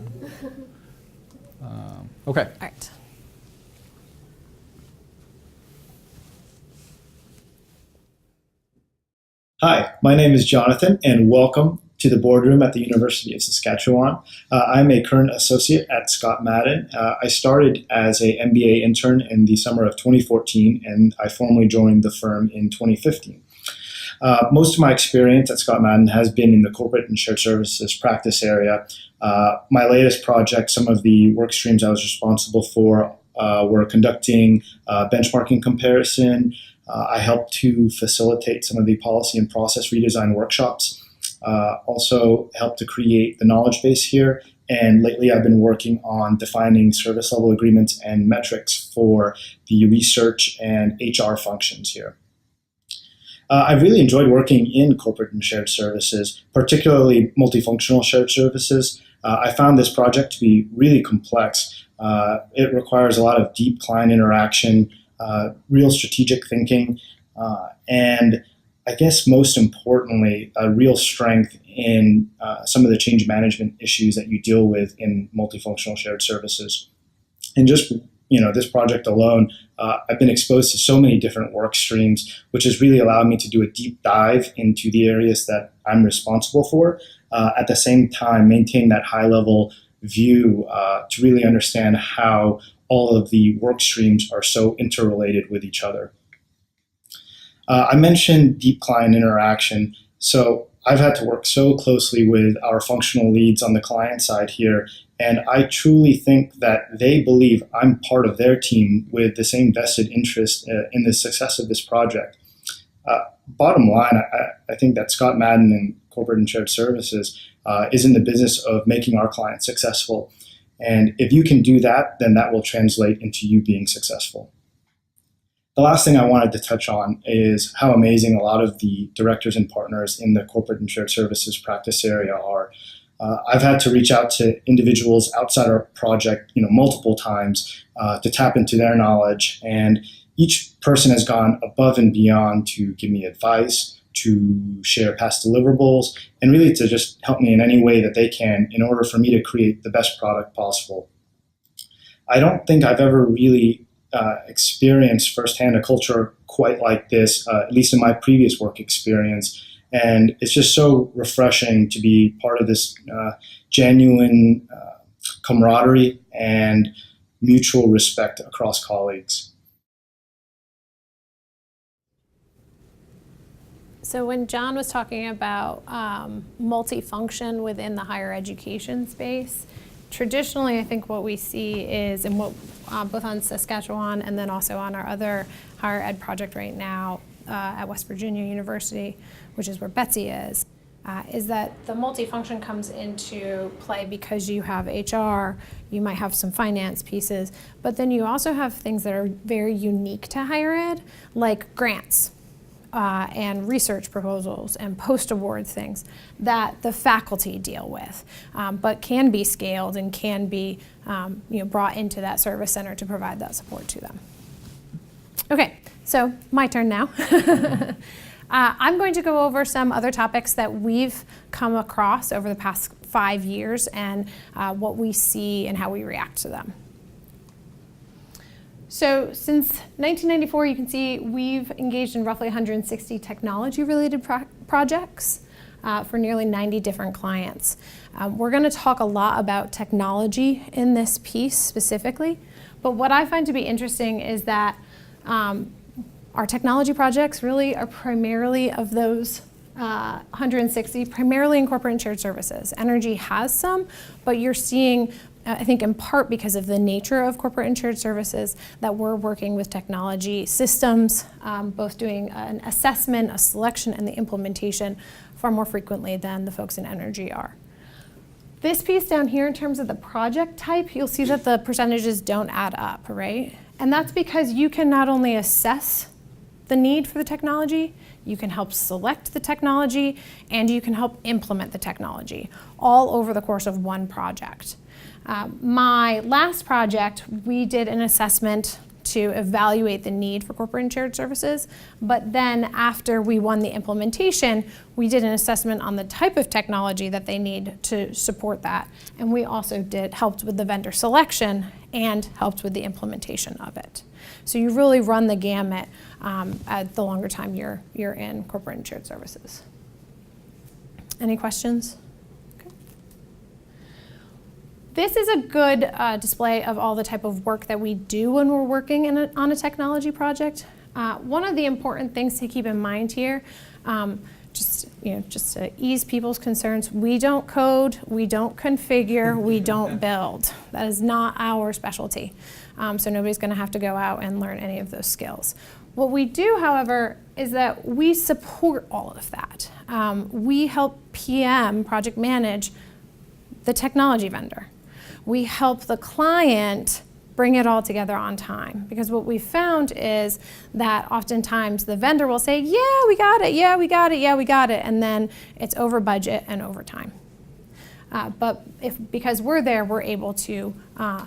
Okay. All right. Hi, my name is Jonathan, and welcome to the boardroom at the University of Saskatchewan. I'm a current associate at ScottMadden. I started as a MBA intern in the summer of 2014, and I formally joined the firm in 2015. Most of my experience at ScottMadden has been in the corporate and shared services practice area. My latest project, some of the work streams I was responsible for were conducting benchmarking comparison. I helped to facilitate some of the policy and process redesign workshops. Also helped to create the knowledge base here. And lately I've been working on defining service level agreements and metrics for the research and HR functions here. I've really enjoyed working in corporate and shared services, particularly multifunctional shared services. I found this project to be really complex. It requires a lot of deep client interaction, real strategic thinking, and I guess most importantly, a real strength in some of the change management issues that you deal with in multifunctional shared services. And just, this project alone, I've been exposed to so many different work streams, which has really allowed me to do a deep dive into the areas that I'm responsible for. At the same time, maintain that high level view to really understand how all of the work streams are so interrelated with each other. I mentioned deep client interaction. So I've had to work so closely with our functional leads on the client side here, and I truly think that they believe I'm part of their team with the same vested interest in the success of this project. Bottom line, I think that ScottMadden and Corporate and Shared Services is in the business of making our clients successful. And if you can do that, then that will translate into you being successful. The last thing I wanted to touch on is how amazing a lot of the directors and partners in the corporate and shared services practice area are. I've had to reach out to individuals outside our project, multiple times to tap into their knowledge, and each person has gone above and beyond to give me advice, to share past deliverables, and really to just help me in any way that they can in order for me to create the best product possible. I don't think I've ever really experienced firsthand a culture quite like this, at least in my previous work experience. And it's just so refreshing to be part of this genuine camaraderie and mutual respect across colleagues. So when John was talking about multifunction within the higher education space, traditionally I think what we see is, and what both on Saskatchewan and then also on our other higher ed project right now at West Virginia University, which is where Betsy is that the multifunction comes into play because you have HR, you might have some finance pieces, but then you also have things that are very unique to higher ed, like grants. And research proposals and post-award things that the faculty deal with, but can be scaled and can be brought into that service center to provide that support to them. Okay, so my turn now. I'm going to go over some other topics that we've come across over the past 5 years and what we see and how we react to them. So since 1994, you can see we've engaged in roughly 160 technology-related projects. for nearly 90 different clients. We're going to talk a lot about technology in this piece specifically, but what I find to be interesting is that our technology projects really are primarily of those 160, primarily in corporate and shared services. Energy has some, but you're seeing, I think in part because of the nature of corporate and shared services, that we're working with technology systems, both doing an assessment, a selection, and the implementation far more frequently than the folks in energy are. This piece down here in terms of the project type, you'll see that the percentages don't add up, right? And that's because you can not only assess the need for the technology, you can help select the technology, and you can help implement the technology, all over the course of one project. My last project, we did an assessment to evaluate the need for corporate and shared services, but then after we won the implementation, we did an assessment on the type of technology that they need to support that, and we also helped with the vendor selection and helped with the implementation of it. So you really run the gamut at the longer time you're in corporate and shared services. Any questions? Okay. This is a good display of all the type of work that we do when we're working on a technology project. One of the important things to keep in mind here, just to ease people's concerns, we don't code, we don't configure, we don't build. That is not our specialty. So nobody's going to have to go out and learn any of those skills. What we do, however, is that we support all of that. We help PM, project manage, the technology vendor. We help the client bring it all together on time. Because what we found is that oftentimes the vendor will say, yeah, we got it, yeah, we got it, yeah, we got it, and then it's over budget and over time. But because we're there, we're able to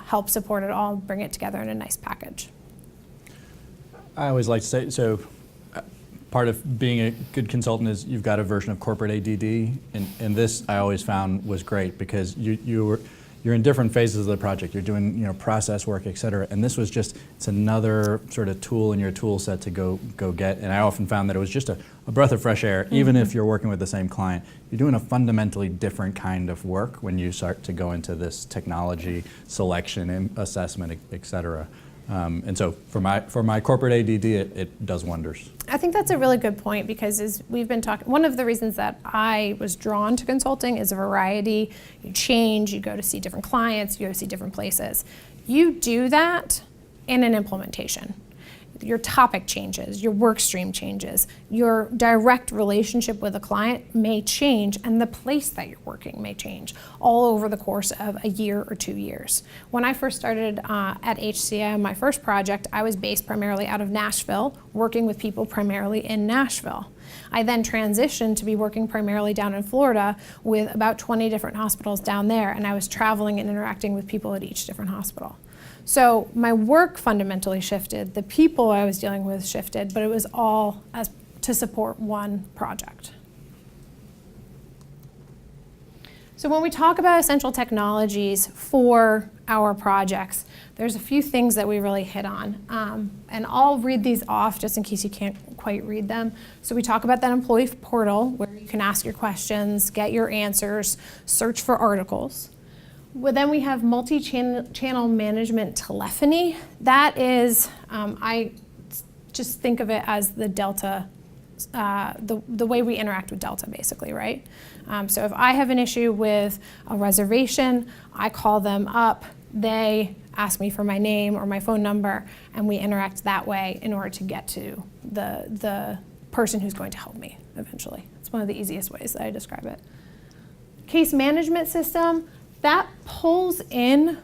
help support it all, bring it together in a nice package. I always like to say, so part of being a good consultant is you've got a version of corporate ADD, and this I always found was great because you're in different phases of the project. You're doing process work, et cetera, and this was just, it's another sort of tool in your tool set to go get, and I often found that it was just a breath of fresh air, even if you're working with the same client. You're doing a fundamentally different kind of work when you start to go into this technology selection and assessment, et cetera. And so for my corporate ADD, it does wonders. I think that's a really good point because as we've been talking, one of the reasons that I was drawn to consulting is a variety. You change, you go to see different clients, you go to see different places. You do that in an implementation. Your topic changes, your work stream changes, your direct relationship with a client may change, and the place that you're working may change all over the course of a year or 2 years. When I first started at HCA, my first project, I was based primarily out of Nashville, working with people primarily in Nashville. I then transitioned to be working primarily down in Florida with about 20 different hospitals down there, and I was traveling and interacting with people at each different hospital. So my work fundamentally shifted, the people I was dealing with shifted, but it was all to support one project. So when we talk about essential technologies for our projects, there's a few things that we really hit on. And I'll read these off just in case you can't quite read them. So we talk about that employee portal where you can ask your questions, get your answers, search for articles. Well, then we have multi-channel management telephony. That is, I just think of it as the Delta, the way we interact with Delta, basically, right? So if I have an issue with a reservation, I call them up, they ask me for my name or my phone number, and we interact that way in order to get to the person who's going to help me eventually. It's one of the easiest ways that I describe it. Case management system, that pulls in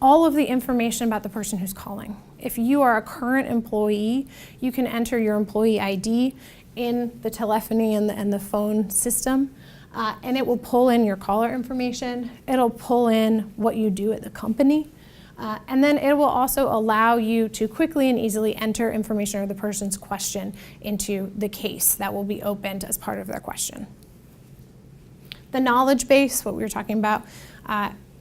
all of the information about the person who's calling. If you are a current employee, you can enter your employee ID in the telephony and the phone system, and it will pull in your caller information. It'll pull in what you do at the company, and then it will also allow you to quickly and easily enter information or the person's question into the case that will be opened as part of their question. The knowledge base, what we were talking about,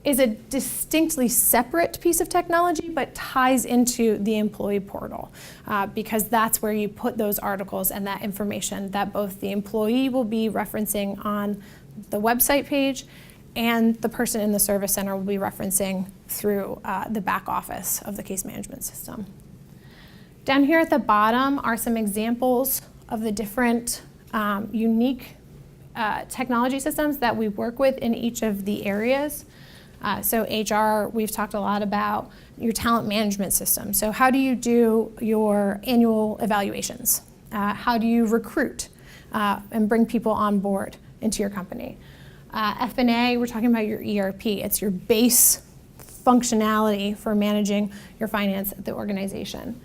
is a distinctly separate piece of technology, but ties into the employee portal, because that's where you put those articles and that information that both the employee will be referencing on the website page and the person in the service center will be referencing through the back office of the case management system. Down here at the bottom are some examples of the different unique technology systems that we work with in each of the areas. So HR, we've talked a lot about your talent management system. So how do you do your annual evaluations? How do you recruit and bring people on board into your company? F&A, we're talking about your ERP. It's your base functionality for managing your finance at the organization.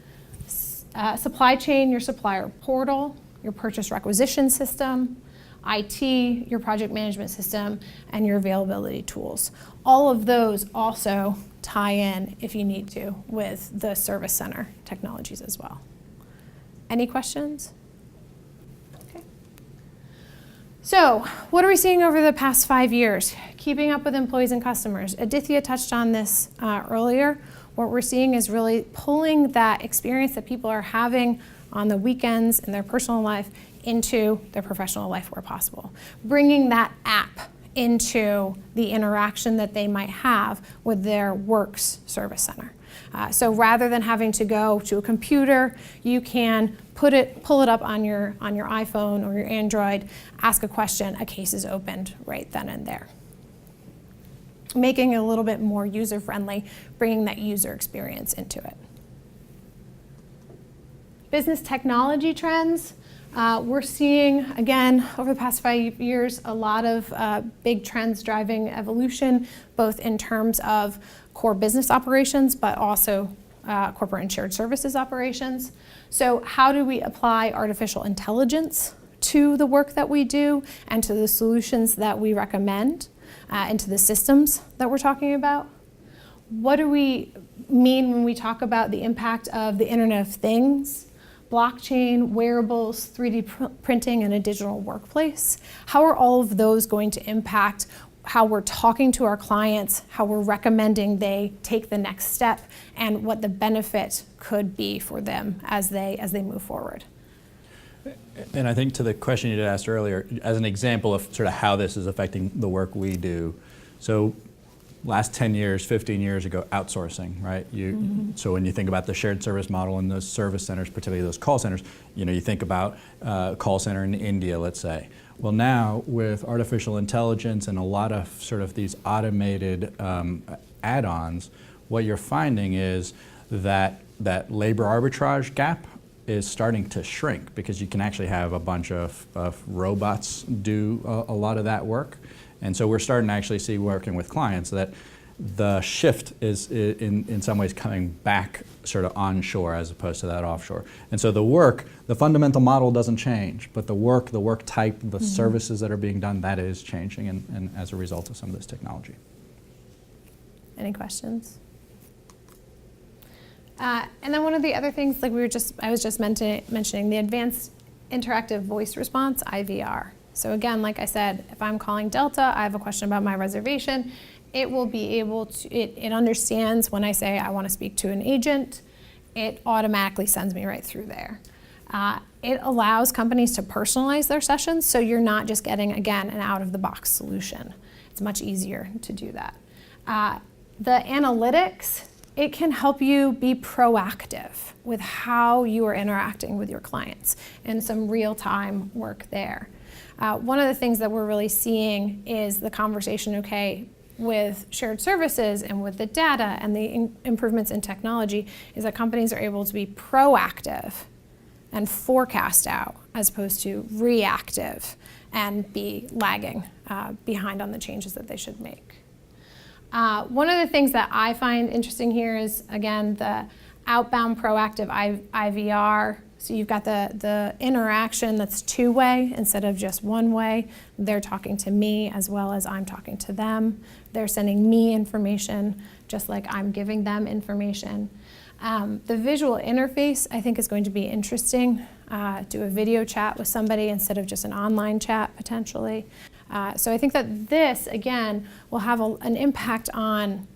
Supply chain, your supplier portal, your purchase requisition system, IT, your project management system, and your availability tools. All of those also tie in, if you need to, with the service center technologies as well. Any questions? Okay. So, what are we seeing over the past 5 years? Keeping up with employees and customers. Aditya touched on this earlier. What we're seeing is really pulling that experience that people are having on the weekends in their personal life into their professional life where possible. Bringing that app into the interaction that they might have with their works service center. So rather than having to go to a computer, you can pull it up on your iPhone or your Android, ask a question, a case is opened right then and there. Making it a little bit more user-friendly, bringing that user experience into it. Business technology trends. We're seeing, again, over the past 5 years, a lot of big trends driving evolution, both in terms of core business operations, but also corporate and shared services operations. So how do we apply artificial intelligence to the work that we do and to the solutions that we recommend and to the systems that we're talking about? What do we mean when we talk about the impact of the Internet of Things, blockchain, wearables, 3D printing, and a digital workplace? How are all of those going to impact how we're talking to our clients, how we're recommending they take the next step, and what the benefit could be for them as they move forward? And I think to the question you asked earlier, as an example of sort of how this is affecting the work we do, so last 10 years, 15 years ago, outsourcing, right? So when you think about the shared service model in those service centers, particularly those call centers, you think about a call center in India, let's say. Well, now with artificial intelligence and a lot of sort of these automated add-ons, what you're finding is that labor arbitrage gap is starting to shrink because you can actually have a bunch of robots do a lot of that work. And so we're starting to actually see, working with clients, that the shift is in some ways coming back sort of onshore as opposed to that offshore. And so the fundamental model doesn't change, but the work type, the services that are being done, that is changing and as a result of some of this technology. Any questions? And then one of the other things, like I was just mentioning, the advanced interactive voice response, IVR. So again, like I said, if I'm calling Delta, I have a question about my reservation, it will be able to, it understands when I say I want to speak to an agent, it automatically sends me right through there. It allows companies to personalize their sessions, so you're not just getting, again, an out-of-the-box solution. It's much easier to do that. The analytics, it can help you be proactive with how you are interacting with your clients and some real-time work there. One of the things that we're really seeing is the conversation, with shared services and with the data and the improvements in technology, is that companies are able to be proactive and forecast out as opposed to reactive and be lagging behind on the changes that they should make. One of the things that I find interesting here is, again, the outbound proactive IVR. So you've got the interaction that's two-way instead of just one-way. They're talking to me as well as I'm talking to them. They're sending me information just like I'm giving them information. The visual interface, I think, is going to be interesting. Do a video chat with somebody instead of just an online chat, potentially. So I think that this, again, will have an impact on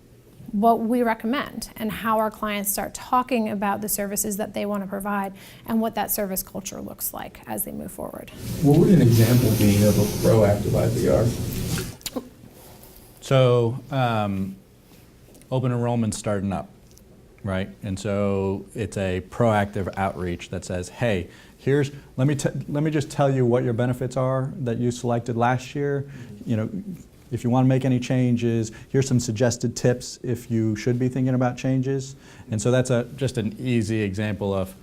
what we recommend and how our clients start talking about the services that they want to provide and what that service culture looks like as they move forward. What would an example be of a proactive IVR? So open enrollment's starting up, right? And so it's a proactive outreach that says, hey, let me just tell you what your benefits are that you selected last year. You know, if you want to make any changes, here's some suggested tips if you should be thinking about changes. And so that's just an easy example of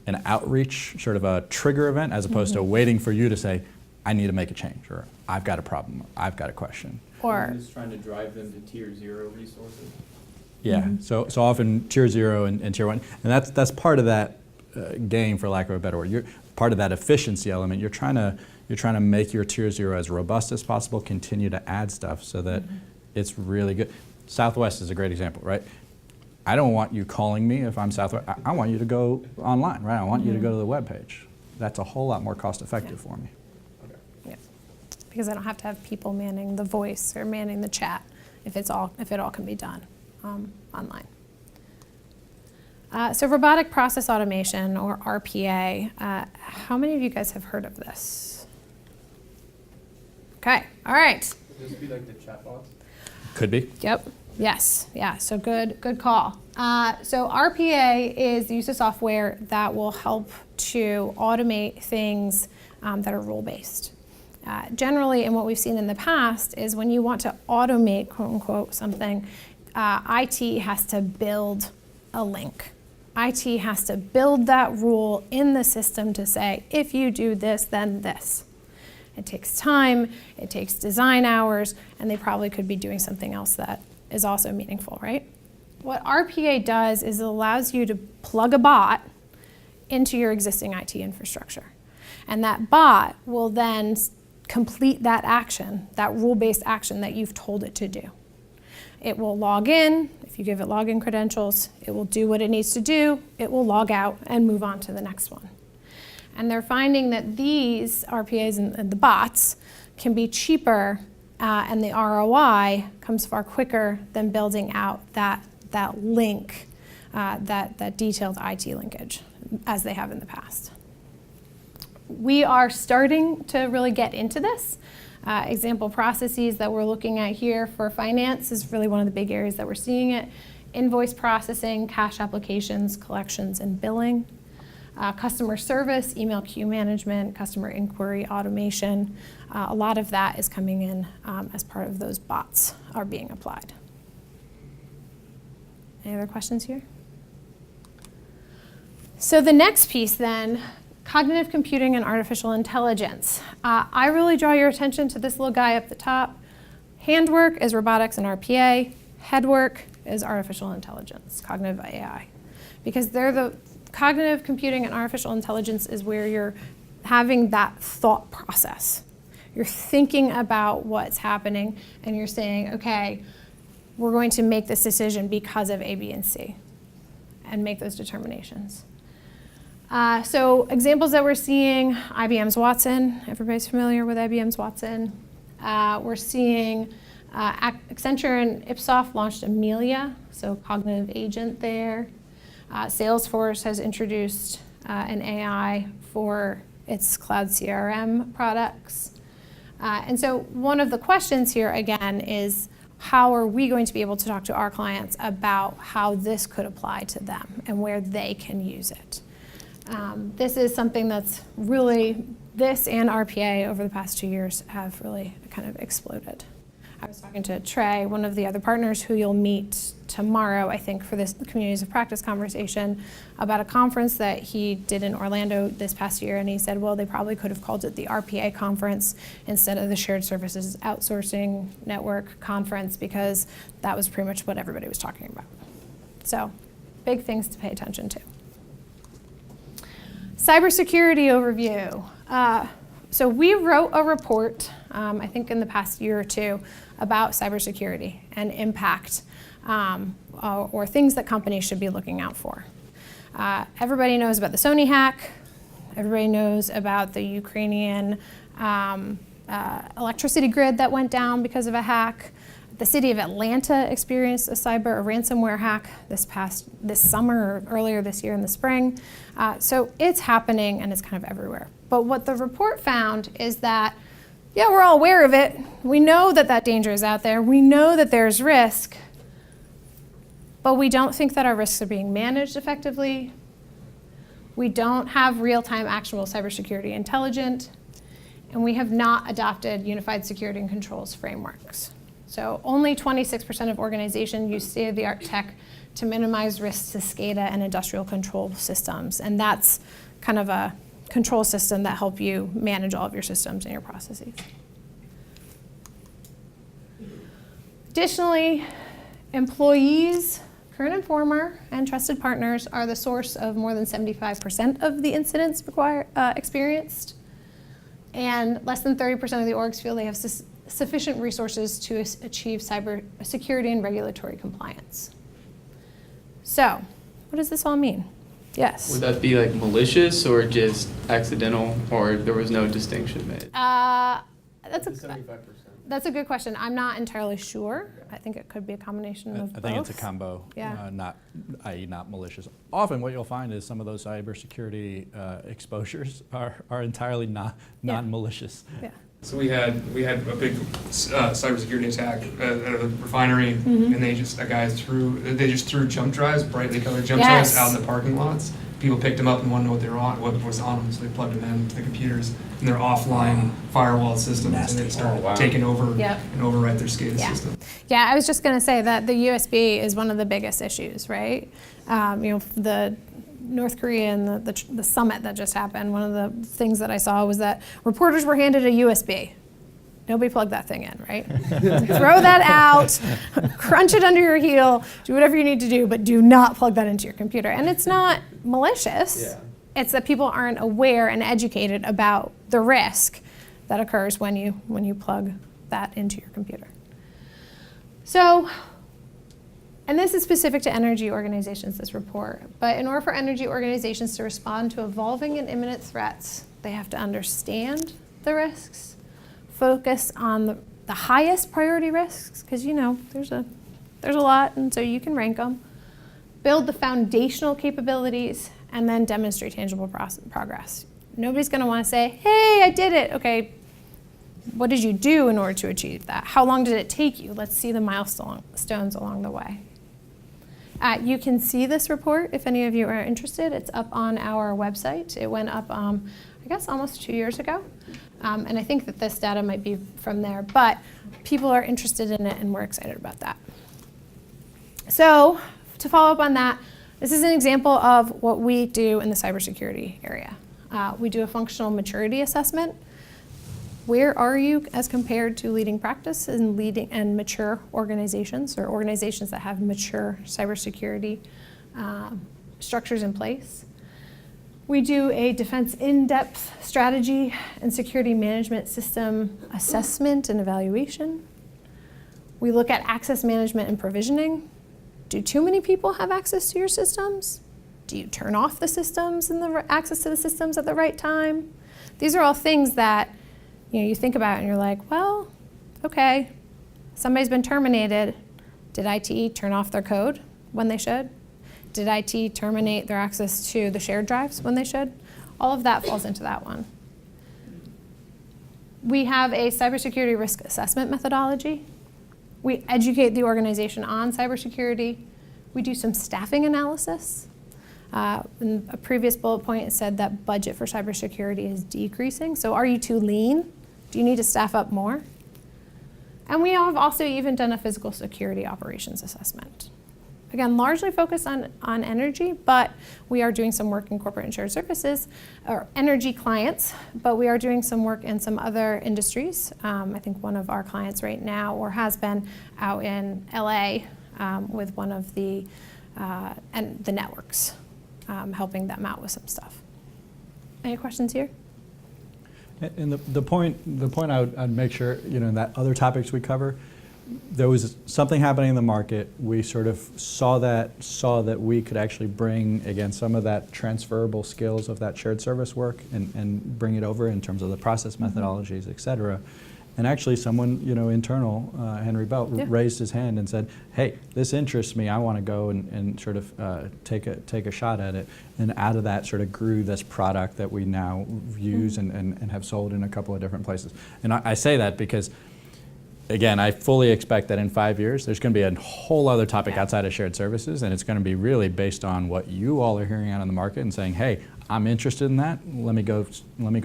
an outreach, sort of a trigger event, as opposed to waiting for you to say, I need to make a change, or I've got a problem, or I've got a question. Or just trying to drive them to tier 0 resources. Yeah, so often tier 0 and tier 1, and that's part of that game, for lack of a better word. You're part of that efficiency element. You're trying to make your tier 0 as robust as possible, continue to add stuff so that it's really good. Southwest is a great example, right? I don't want you calling me if I'm Southwest. I want you to go online, right? I want you to go to the web page. That's a whole lot more cost effective for me. Yeah, because I don't have to have people manning the voice or manning the chat if it all can be done online. So robotic process automation, or RPA, how many of you guys have heard of this? Okay, all right. Would this be like the chatbots? Could be. Yep, yes, yeah, so good call. So RPA is the use of software that will help to automate things that are rule-based. Generally, and what we've seen in the past is when you want to automate, quote unquote, something, IT has to build a link. IT has to build that rule in the system to say, if you do this, then this. It takes time, it takes design hours, and they probably could be doing something else that is also meaningful, right? What RPA does is it allows you to plug a bot into your existing IT infrastructure. And that bot will then complete that action, that rule-based action that you've told it to do. It will log in. If you give it login credentials, it will do what it needs to do. It will log out and move on to the next one. And they're finding that these RPAs and the bots can be cheaper, and the ROI comes far quicker than building out that link, that detailed IT linkage, as they have in the past. We are starting to really get into this. Example processes that we're looking at here for finance is really one of the big areas that we're seeing it. Invoice processing, cash applications, collections, and billing. Customer service, email queue management, customer inquiry automation. A lot of that is coming in as part of those bots are being applied. Any other questions here? So the next piece then, cognitive computing and artificial intelligence. I really draw your attention to this little guy up the top. Handwork is robotics and RPA. Headwork is artificial intelligence, cognitive AI. Because cognitive computing and artificial intelligence is where you're having that thought process. You're thinking about what's happening and you're saying, okay, we're going to make this decision because of A, B, and C, and make those determinations. So examples that we're seeing, IBM's Watson. Everybody's familiar with IBM's Watson. We're seeing Accenture and Ipsoft launched Amelia, so cognitive agent there. Salesforce has introduced an AI for its cloud CRM products. And so one of the questions here, again, is how are we going to be able to talk to our clients about how this could apply to them and where they can use it? This is something that's really, this and RPA over the past 2 years have really kind of exploded. I was talking to Trey, one of the other partners who you'll meet tomorrow, I think, for this Communities of Practice conversation, about a conference that he did in Orlando this past year, and he said, well, they probably could have called it the RPA conference instead of the Shared Services Outsourcing Network conference, because that was pretty much what everybody was talking about. So, big things to pay attention to. Cybersecurity overview. So we wrote a report, I think in the past year or two, about cybersecurity and impact, or things that companies should be looking out for. Everybody knows about the Sony hack. Everybody knows about the Ukrainian electricity grid that went down because of a hack. The city of Atlanta experienced a ransomware hack this summer or earlier this year in the spring. So it's happening and it's kind of everywhere. But what the report found is that, yeah, we're all aware of it. We know that that danger is out there. We know that there's risk, but we don't think that our risks are being managed effectively. We don't have real-time actionable cybersecurity intelligence, and we have not adopted unified security and controls frameworks. So only 26% of organizations use state-of-the-art tech to minimize risks to SCADA and industrial control systems. And that's kind of a control system that help you manage all of your systems and your processes. Additionally, employees, current and former, and trusted partners are the source of more than 75% of the incidents experienced. And less than 30% of the orgs feel they have sufficient resources to achieve cyber security and regulatory compliance. So, what does this all mean? Yes? Would that be like malicious or just accidental, or there was no distinction made? That's a good question. I'm not entirely sure. I think it could be a combination of both. I think it's a combo, Yeah. i.e. not malicious. Often what you'll find is some of those cybersecurity exposures are entirely non-malicious. Yeah. So we had a big cybersecurity attack at a refinery, and they just threw jump drives, brightly colored jump drives, out in the parking lots. People picked them up and wanted to know what was on them, so they plugged them into the computers and their offline firewall systems, and they started taking over and overwrite their SCADA system. Yeah, I was just going to say that the USB is one of the biggest issues, right? The North Korea and the summit that just happened, one of the things that I saw was that reporters were handed a USB. Nobody plugged that thing in, right? Throw that out, crunch it under your heel, do whatever you need to do, but do not plug that into your computer. And it's not malicious. Yeah. It's that people aren't aware and educated about the risk that occurs when you plug that into your computer. So, and this is specific to energy organizations, this report, but in order for energy organizations to respond to evolving and imminent threats, they have to understand the risks, focus on the highest priority risks, because there's a lot, and so you can rank them, build the foundational capabilities, and then demonstrate tangible progress. Nobody's going to want to say, hey, I did it. Okay, what did you do in order to achieve that? How long did it take you? Let's see the milestones along the way. You can see this report if any of you are interested. It's up on our website. It went up, I guess, almost 2 years ago. And I think that this data might be from there, but people are interested in it and we're excited about that. So to follow up on that, this is an example of what we do in the cybersecurity area. We do a functional maturity assessment. Where are you as compared to leading practice and mature organizations, or organizations that have mature cybersecurity structures in place? We do a defense in-depth strategy and security management system assessment and evaluation. We look at access management and provisioning. Do too many people have access to your systems? Do you turn off the systems and the access to the systems at the right time? These are all things that you think about and you're like, well, okay, somebody's been terminated. Did IT turn off their code when they should? Did IT terminate their access to the shared drives when they should? All of that falls into that one. We have a cybersecurity risk assessment methodology. We educate the organization on cybersecurity. We do some staffing analysis. In a previous bullet point, it said that budget for cybersecurity is decreasing. So are you too lean? Do you need to staff up more? And we have also even done a physical security operations assessment. Again, largely focused on energy, but we are doing some work in corporate and shared services, or energy clients, but we are doing some work in some other industries. I think one of our clients right now, or has been, out in LA with one of the networks, helping them out with some stuff. Any questions here? And the point I'd make sure, in that other topics we cover, there was something happening in the market. We sort of saw that we could actually bring, again, some of that transferable skills of that shared service work and bring it over in terms of the process methodologies, et cetera. And actually someone, internal, Henry Belt, raised his hand and said, hey, this interests me. I want to go and sort of take a shot at it. And out of that sort of grew this product that we now use and have sold in a couple of different places. And I say that because, again, I fully expect that in 5 years, there's going to be a whole other topic outside of shared services, and it's going to be really based on what you all are hearing out on the market and saying, hey, I'm interested in that. Let me go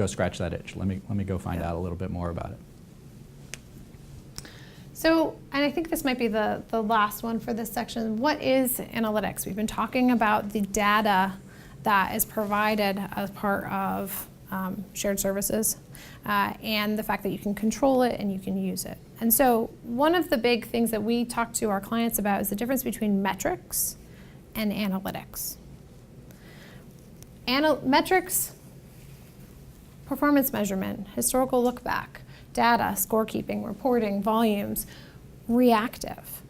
scratch that itch. Let me go find out a little bit more about it. So, and I think this might be the last one for this section. What is analytics? We've been talking about the data that is provided as part of shared services and the fact that you can control it and you can use it. And so one of the big things that we talk to our clients about is the difference between metrics and analytics. Metrics, performance measurement, historical look back, data, scorekeeping, reporting, volumes, reactive.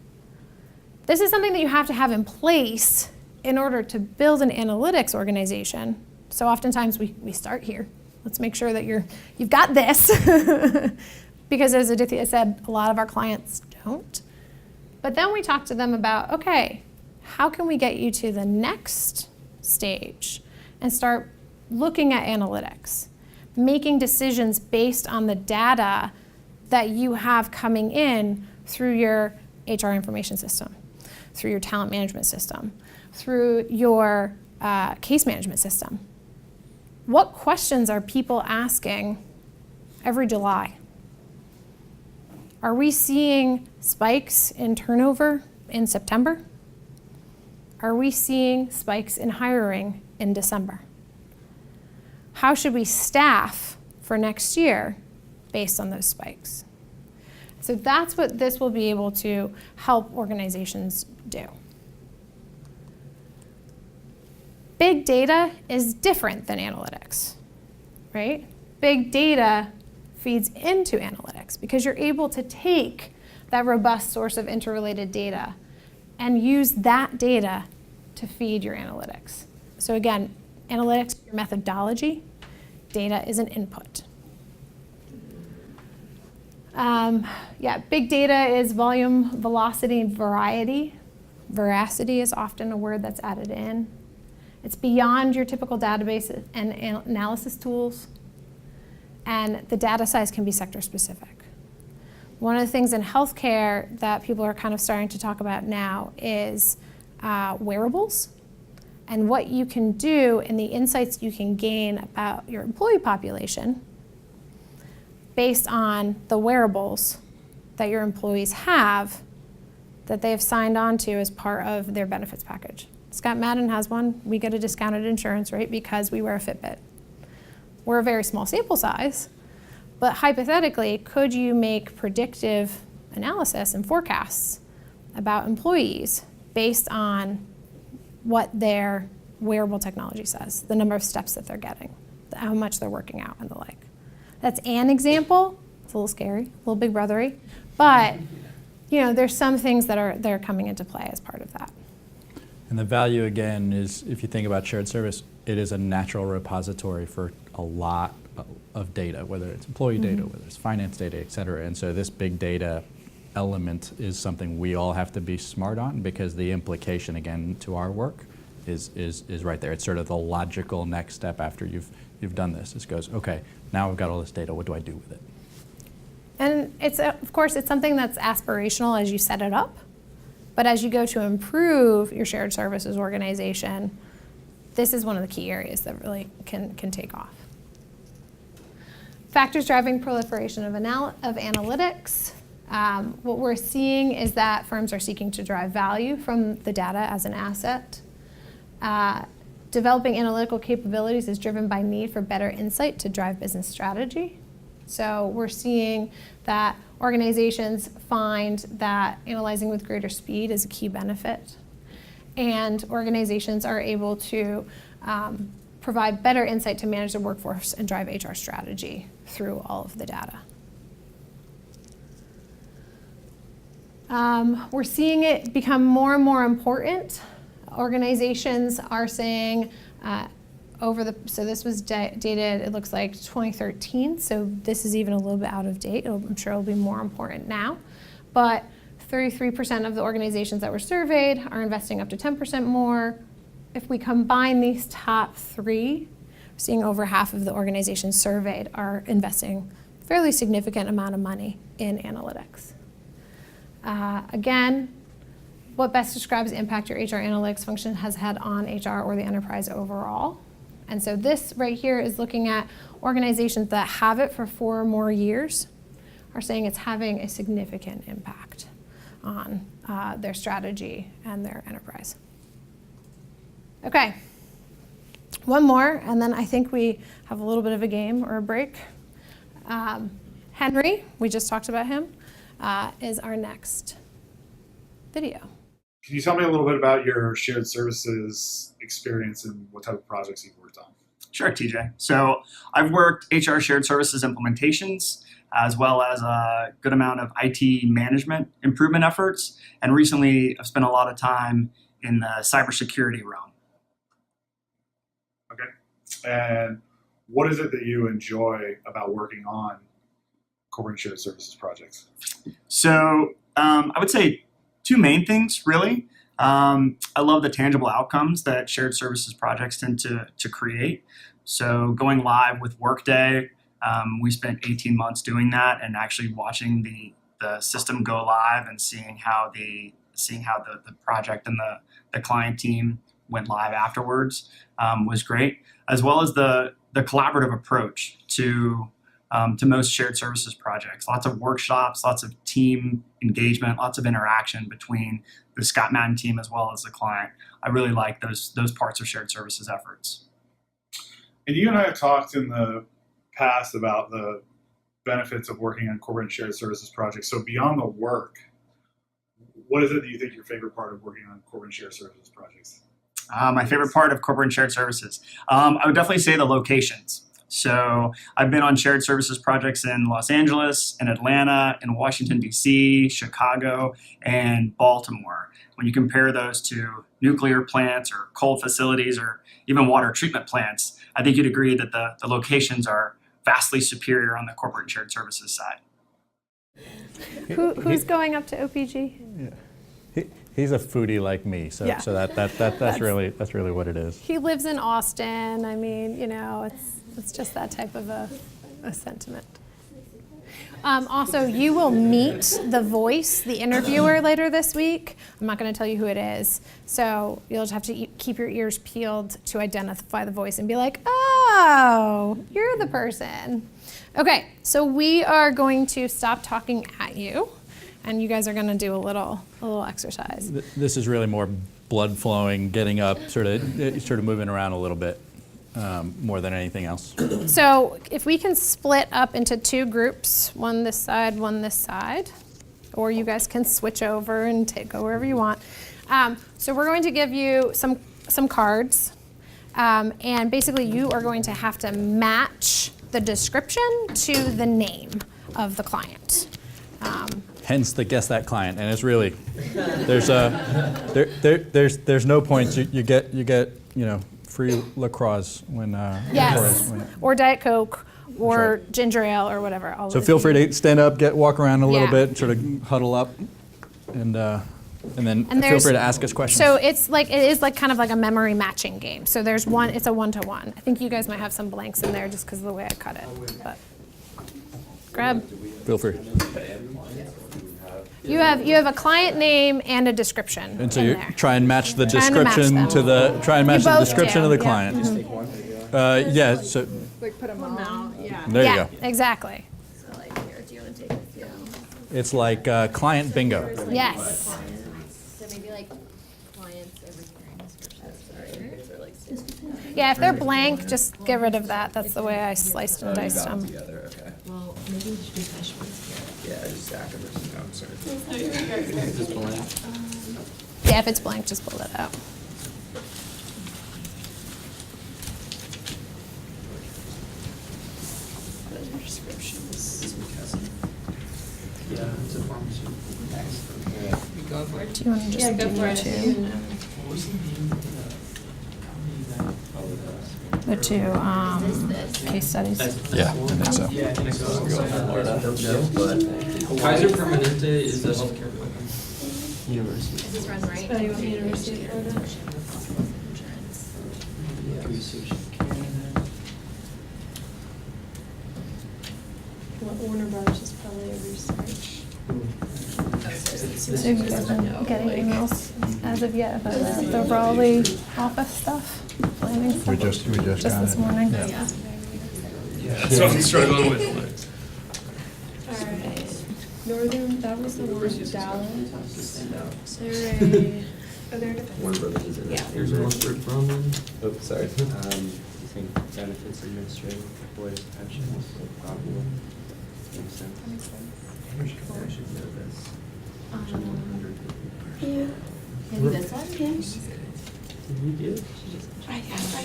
This is something that you have to have in place in order to build an analytics organization. So oftentimes we start here. Let's make sure that you've got this. Because as Aditya said, a lot of our clients don't. But then we talk to them about, okay, how can we get you to the next stage and start looking at analytics, making decisions based on the data that you have coming in through your HR information system, through your talent management system, through your case management system. What questions are people asking every July? Are we seeing spikes in turnover in September? Are we seeing spikes in hiring in December? How should we staff for next year based on those spikes? So that's what this will be able to help organizations do. Big data is different than analytics, right? Big data feeds into analytics because you're able to take that robust source of interrelated data and use that data to feed your analytics. So again, analytics is your methodology, data is an input. Big data is volume, velocity, and variety. Veracity is often a word that's added in. It's beyond your typical database and analysis tools, and the data size can be sector specific. One of the things in healthcare that people are kind of starting to talk about now is wearables and what you can do and the insights you can gain about your employee population based on the wearables that your employees have that they have signed on to as part of their benefits package. ScottMadden has one. We get a discounted insurance rate because we wear a Fitbit. We're a very small sample size, but hypothetically, could you make predictive analysis and forecasts about employees based on what their wearable technology says, the number of steps that they're getting, how much they're working out, and the like? That's an example. It's a little scary, a little big brothery, but there's some things that are coming into play as part of that. And the value, again, is if you think about shared service, it is a natural repository for a lot of data, whether it's employee data, whether it's finance data, et cetera. And so this big data element is something we all have to be smart on because the implication, again, to our work is right there. It's sort of the logical next step after you've done this. It goes, okay, now I've got all this data, what do I do with it? And of course, it's something that's aspirational as you set it up. But as you go to improve your shared services organization, this is one of the key areas that really can take off. Factors driving proliferation of analytics. What we're seeing is that firms are seeking to drive value from the data as an asset. Developing analytical capabilities is driven by need for better insight to drive business strategy. So we're seeing that organizations find that analyzing with greater speed is a key benefit. And organizations are able to provide better insight to manage their workforce and drive HR strategy through all of the data. We're seeing it become more and more important. Organizations are saying so this was dated, it looks like 2013, so this is even a little bit out of date. I'm sure it'll be more important now. But 33% of the organizations that were surveyed are investing up to 10% more. If we combine these top three, we're seeing over half of the organizations surveyed are investing a fairly significant amount of money in analytics. Again, what best describes the impact your HR analytics function has had on HR or the enterprise overall? And so this right here is looking at organizations that have it for 4 or more years are saying it's having a significant impact on their strategy and their enterprise. Okay, one more, and then I think we have a little bit of a game or a break. Henry, we just talked about him, is our next video. Can you tell me a little bit about your shared services experience and what type of projects you've worked on? Sure, TJ. So I've worked HR shared services implementations as well as a good amount of IT management improvement efforts. And recently I've spent a lot of time in the cybersecurity realm. Okay. And what is it that you enjoy about working on corporate shared services projects? So I would say 2 main things, really. I love the tangible outcomes that shared services projects tend to create. So going live with Workday, we spent 18 months doing that, and actually watching the system go live and seeing how the project and the client team went live afterwards was great, as well as the collaborative approach to most shared services projects. Lots of workshops, lots of team engagement, lots of interaction between the ScottMadden team as well as the client. I really like those parts of shared services efforts. And you and I have talked in the past about the benefits of working on corporate and shared services projects. So beyond the work, what is it that you think your favorite part of working on corporate and shared services projects? My favorite part of corporate and shared services. I would definitely say the locations. So I've been on shared services projects in Los Angeles, in Atlanta, in Washington, D.C., Chicago, and Baltimore. When you compare those to nuclear plants or coal facilities or even water treatment plants, I think you'd agree that the locations are vastly superior on the corporate and shared services side. Who's going up to OPG? Yeah. He's a foodie like me, so Yeah. so that's really what it is. He lives in Austin. I mean, it's just that type of a sentiment. Also, you will meet the voice, the interviewer, later this week. I'm not going to tell you who it is, so you'll just have to keep your ears peeled to identify the voice and be like, oh, you're the person. Okay, so we are going to stop talking at you, and you guys are going to do a little exercise. This is really more blood flowing, getting up, sort of moving around a little bit. More than anything else. So if we can split up into 2 groups, one this side, or you guys can switch over and go wherever you want. So we're going to give you some cards, and basically you are going to have to match the description to the name of the client. Hence the guess that client, and it's really there's no points. You get free LaCroix when yes, or Diet Coke, or right. ginger ale, or whatever. So feel free to stand up, walk around a little Yeah. bit, sort of huddle up, and then feel free to ask us questions. So it is kind of like a memory matching game. So there's one. It's a 1-to-1. I think you guys might have some blanks in there just because of the way I cut it. But grab. Feel free. You have a client name and a description. And so in you there. try and match the Trying to match description them. to the both description do, of the yeah. client. Mhm. Yeah. So Like put them out. Yeah. there you Yeah, go. exactly. So like here, do you want to take a few? It's like client bingo. Yes. So maybe like clients over here in description. Yeah, if they're blank, just get rid of that. That's the way I sliced and diced them. Okay. Well, maybe we should do fish ones here. Yeah, just stack them or something. I'm sorry. Just blank. Yeah, if it's blank, just pull it out. Yeah, it's a pharmacy. Do you want to just do your two? What was the name of The two case studies. Yeah, I think so. Yeah, I think so. Kaiser Permanente is the healthcare plan. University. Is this run right? Oh, you want the University of Florida? Well, Warner Brothers is probably a research. So you guys been getting emails as of yet about the Raleigh office stuff? Planning stuff? We just got this it. morning? Yeah. That's what I'm struggling with. Alright. Northern, that was the one in Dallas. Are there different? Warner Brothers is in Yeah. Here's Northbrook Brumman. Oh, sorry. You think benefits administrative employees pension is probably makes sense. That makes sense. I should know this. Yeah. Maybe this one? Yeah. Did we get it? I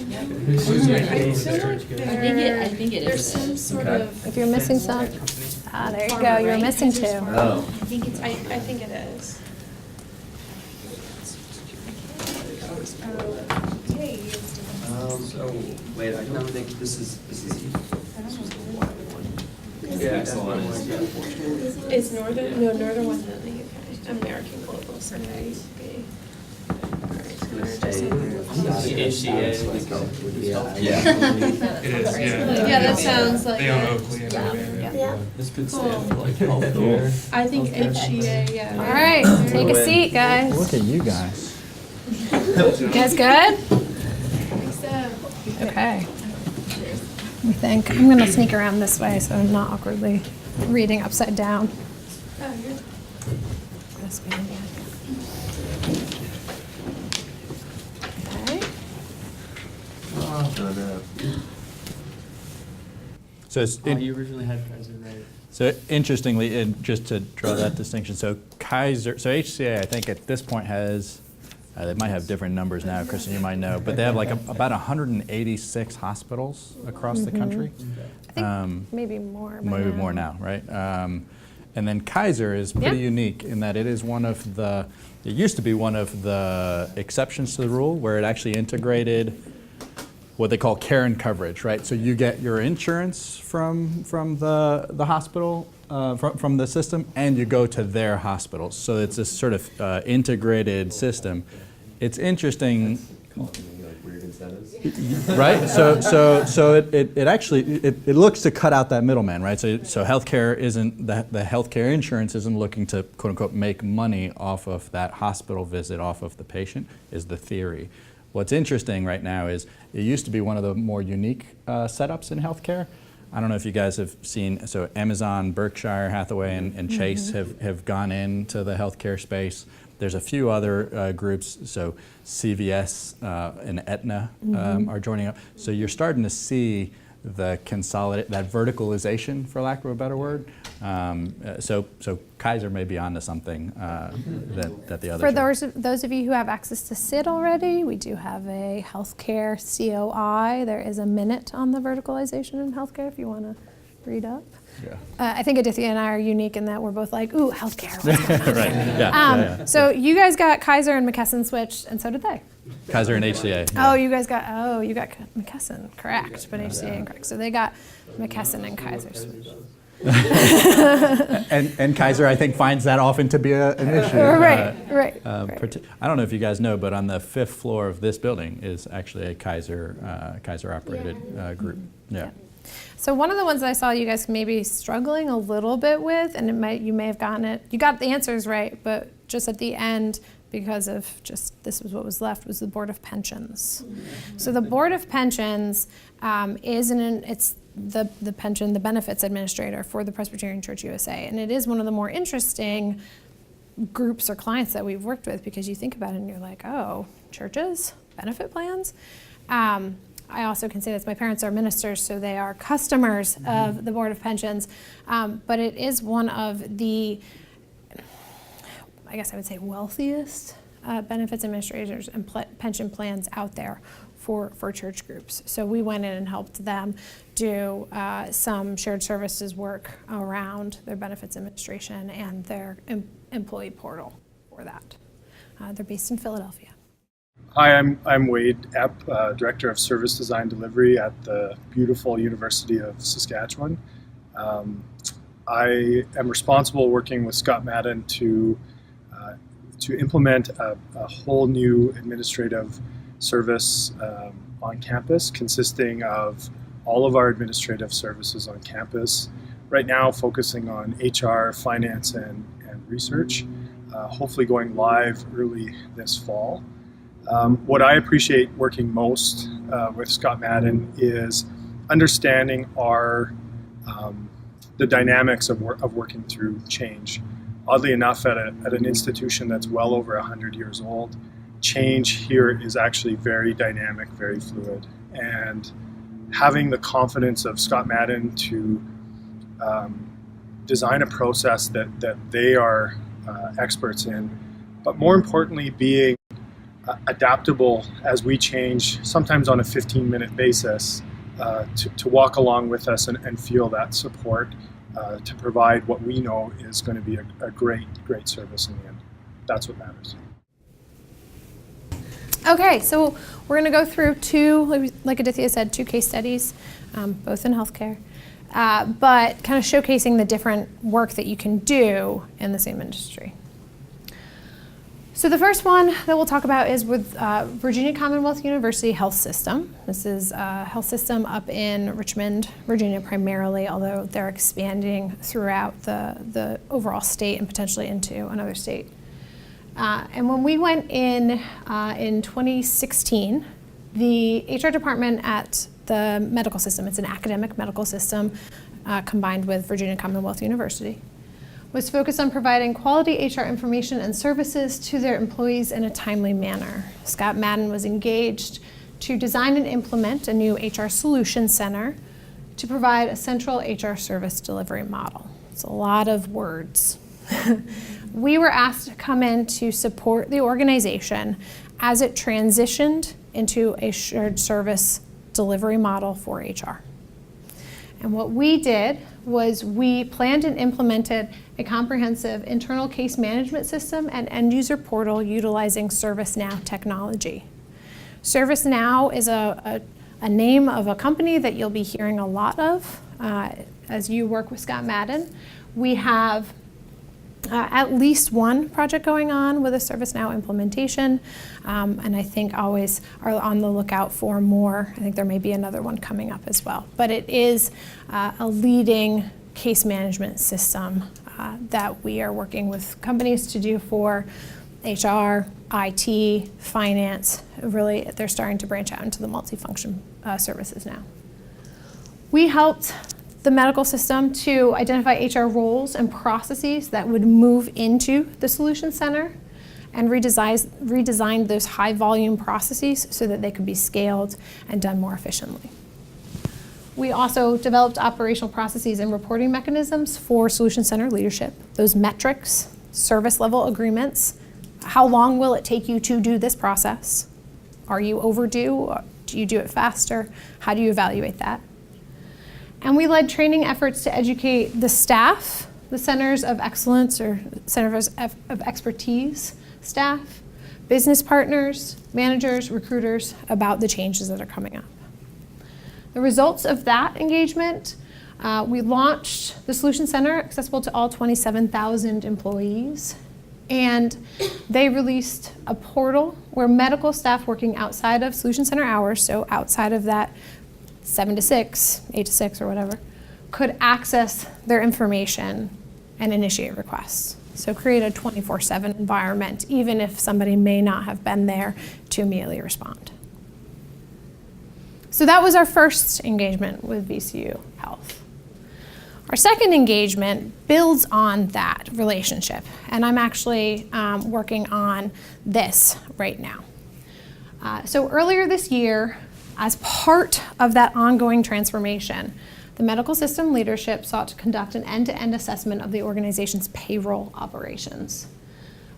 know. Who's I doing feel like I think it there's is. some sort Okay. of. If you're missing some, there you go, you're missing two. Oh. I think it's, I think it is. So, wait, I don't think this is Yeah, excellent. Is Northern, no, Northern wasn't in the UK. American Global Survey. HCA. Yeah. It is, yeah. Yeah, that sounds like They own it. Oakley and Yeah. This could Cool. stand for like healthcare. I think HCA, yeah. All right, take a seat, guys. Look at you guys. You guys good? So, Okay. Let me think. I'm gonna sneak around this way so I'm not awkwardly reading upside down. oh, you're. This way again. Okay. So it's You originally had Kaiser, right? so interestingly, and just to draw that distinction, so Kaiser, so HCA, I think at this point has, they might have different numbers now, Kristen, you might know, but they have like about 186 hospitals across the country. I think maybe more. by Maybe more now, right? And then Kaiser is pretty Yeah. unique in that it is one of the, it used to be one of the exceptions to the rule where it actually integrated what they call care and coverage, right? So you get your insurance from the hospital, from the system, and you go to their hospitals. So it's this sort of integrated system. It's interesting, Weird incentives. right? So it actually it looks to cut out that middleman, right? So healthcare isn't the healthcare insurance isn't looking to quote unquote make money off of that hospital visit, off of the patient, is the theory. What's interesting right now is it used to be one of the more unique setups in healthcare. I don't know if you guys have seen, so Amazon, Berkshire Hathaway, and Chase have gone into the healthcare space. There's a few other groups, so CVS and Aetna are joining up. So you're starting to see the that verticalization, for lack of a better word. So Kaiser may be onto something that the others For are. those of you who have access to SID already, we do have a healthcare COI. There is a minute on the verticalization in healthcare if you want to read up. Yeah. I think Aditya and I are unique in that we're both like, ooh, healthcare. What's going on? Right. Yeah. So you guys got Kaiser and McKesson switched, and so did they. Kaiser and HCA. Oh, you got McKesson, correct, but HCA incorrect. So they got McKesson and Kaiser switched. and Kaiser, I think, finds that often to be an issue. Right. I don't know if you guys know, but on the 5th floor of this building is actually a Kaiser operated group. Yeah. So one of the ones that I saw you guys maybe struggling a little bit with, and you may have gotten it. You got the answers right, but just at the end, because of just this was what was left, was the Board of Pensions. So the Board of Pensions it's the benefits administrator for the Presbyterian Church USA, and it is one of the more interesting groups or clients that we've worked with, because you think about it and you're like, oh, churches, benefit plans. I also can say this, my parents are ministers, so they are customers of the Board of Pensions, but it is one of the, I guess I would say, wealthiest benefits administrators and pension plans out there for church groups. So we went in and helped them do some shared services work around their benefits administration and their employee portal for that. They're based in Philadelphia. Hi, I'm Wade Epp, Director of Service Design Delivery at the beautiful University of Saskatchewan. I am responsible working with ScottMadden to implement a whole new administrative service on campus, consisting of all of our administrative services on campus. Right now, focusing on HR, finance, and research, hopefully going live early this fall. What I appreciate working most with ScottMadden is understanding the dynamics of working through change. Oddly enough, at an institution that's well over 100 years old, change here is actually very dynamic, very fluid. And having the confidence of ScottMadden to design a process that they are experts in, but more importantly, being adaptable as we change, sometimes on a 15-minute basis, to walk along with us and feel that support to provide what we know is going to be a great service in the end. That's what matters. Okay, so we're going to go through two, like Aditya said, two case studies, both in healthcare, but kind of showcasing the different work that you can do in the same industry. So the first one that we'll talk about is with Virginia Commonwealth University Health System. This is a health system up in Richmond, Virginia primarily, although they're expanding throughout the overall state and potentially into another state. And when we went in 2016, the HR department at the medical system, it's an academic medical system combined with Virginia Commonwealth University, was focused on providing quality HR information and services to their employees in a timely manner. ScottMadden was engaged to design and implement a new HR solution center to provide a central HR service delivery model. It's a lot of words. We were asked to come in to support the organization as it transitioned into a shared service delivery model for HR. And what we did was we planned and implemented a comprehensive internal case management system and end user portal utilizing ServiceNow technology. ServiceNow is a name of a company that you'll be hearing a lot of as you work with ScottMadden. We have at least one project going on with a ServiceNow implementation, and I think always are on the lookout for more. I think there may be another one coming up as well. But it is a leading case management system that we are working with companies to do for HR, IT, finance. Really, they're starting to branch out into the multifunction services now. We helped the medical system to identify HR roles and processes that would move into the solution center and redesigned those high volume processes so that they could be scaled and done more efficiently. We also developed operational processes and reporting mechanisms for solution center leadership, those metrics, service level agreements. How long will it take you to do this process? Are you overdue? Do you do it faster? How do you evaluate that? And we led training efforts to educate the staff, the centers of excellence or centers of expertise staff, business partners, managers, recruiters about the changes that are coming up. The results of that engagement, we launched the Solution Center accessible to all 27,000 employees. And they released a portal where medical staff working outside of Solution Center hours, so outside of that 7 to 6, 8 to 6 or whatever, could access their information and initiate requests. So create a 24/7 environment, even if somebody may not have been there to immediately respond. So that was our first engagement with VCU Health. Our second engagement builds on that relationship, and I'm actually working on this right now. So earlier this year, as part of that ongoing transformation, the medical system leadership sought to conduct an end-to-end assessment of the organization's payroll operations.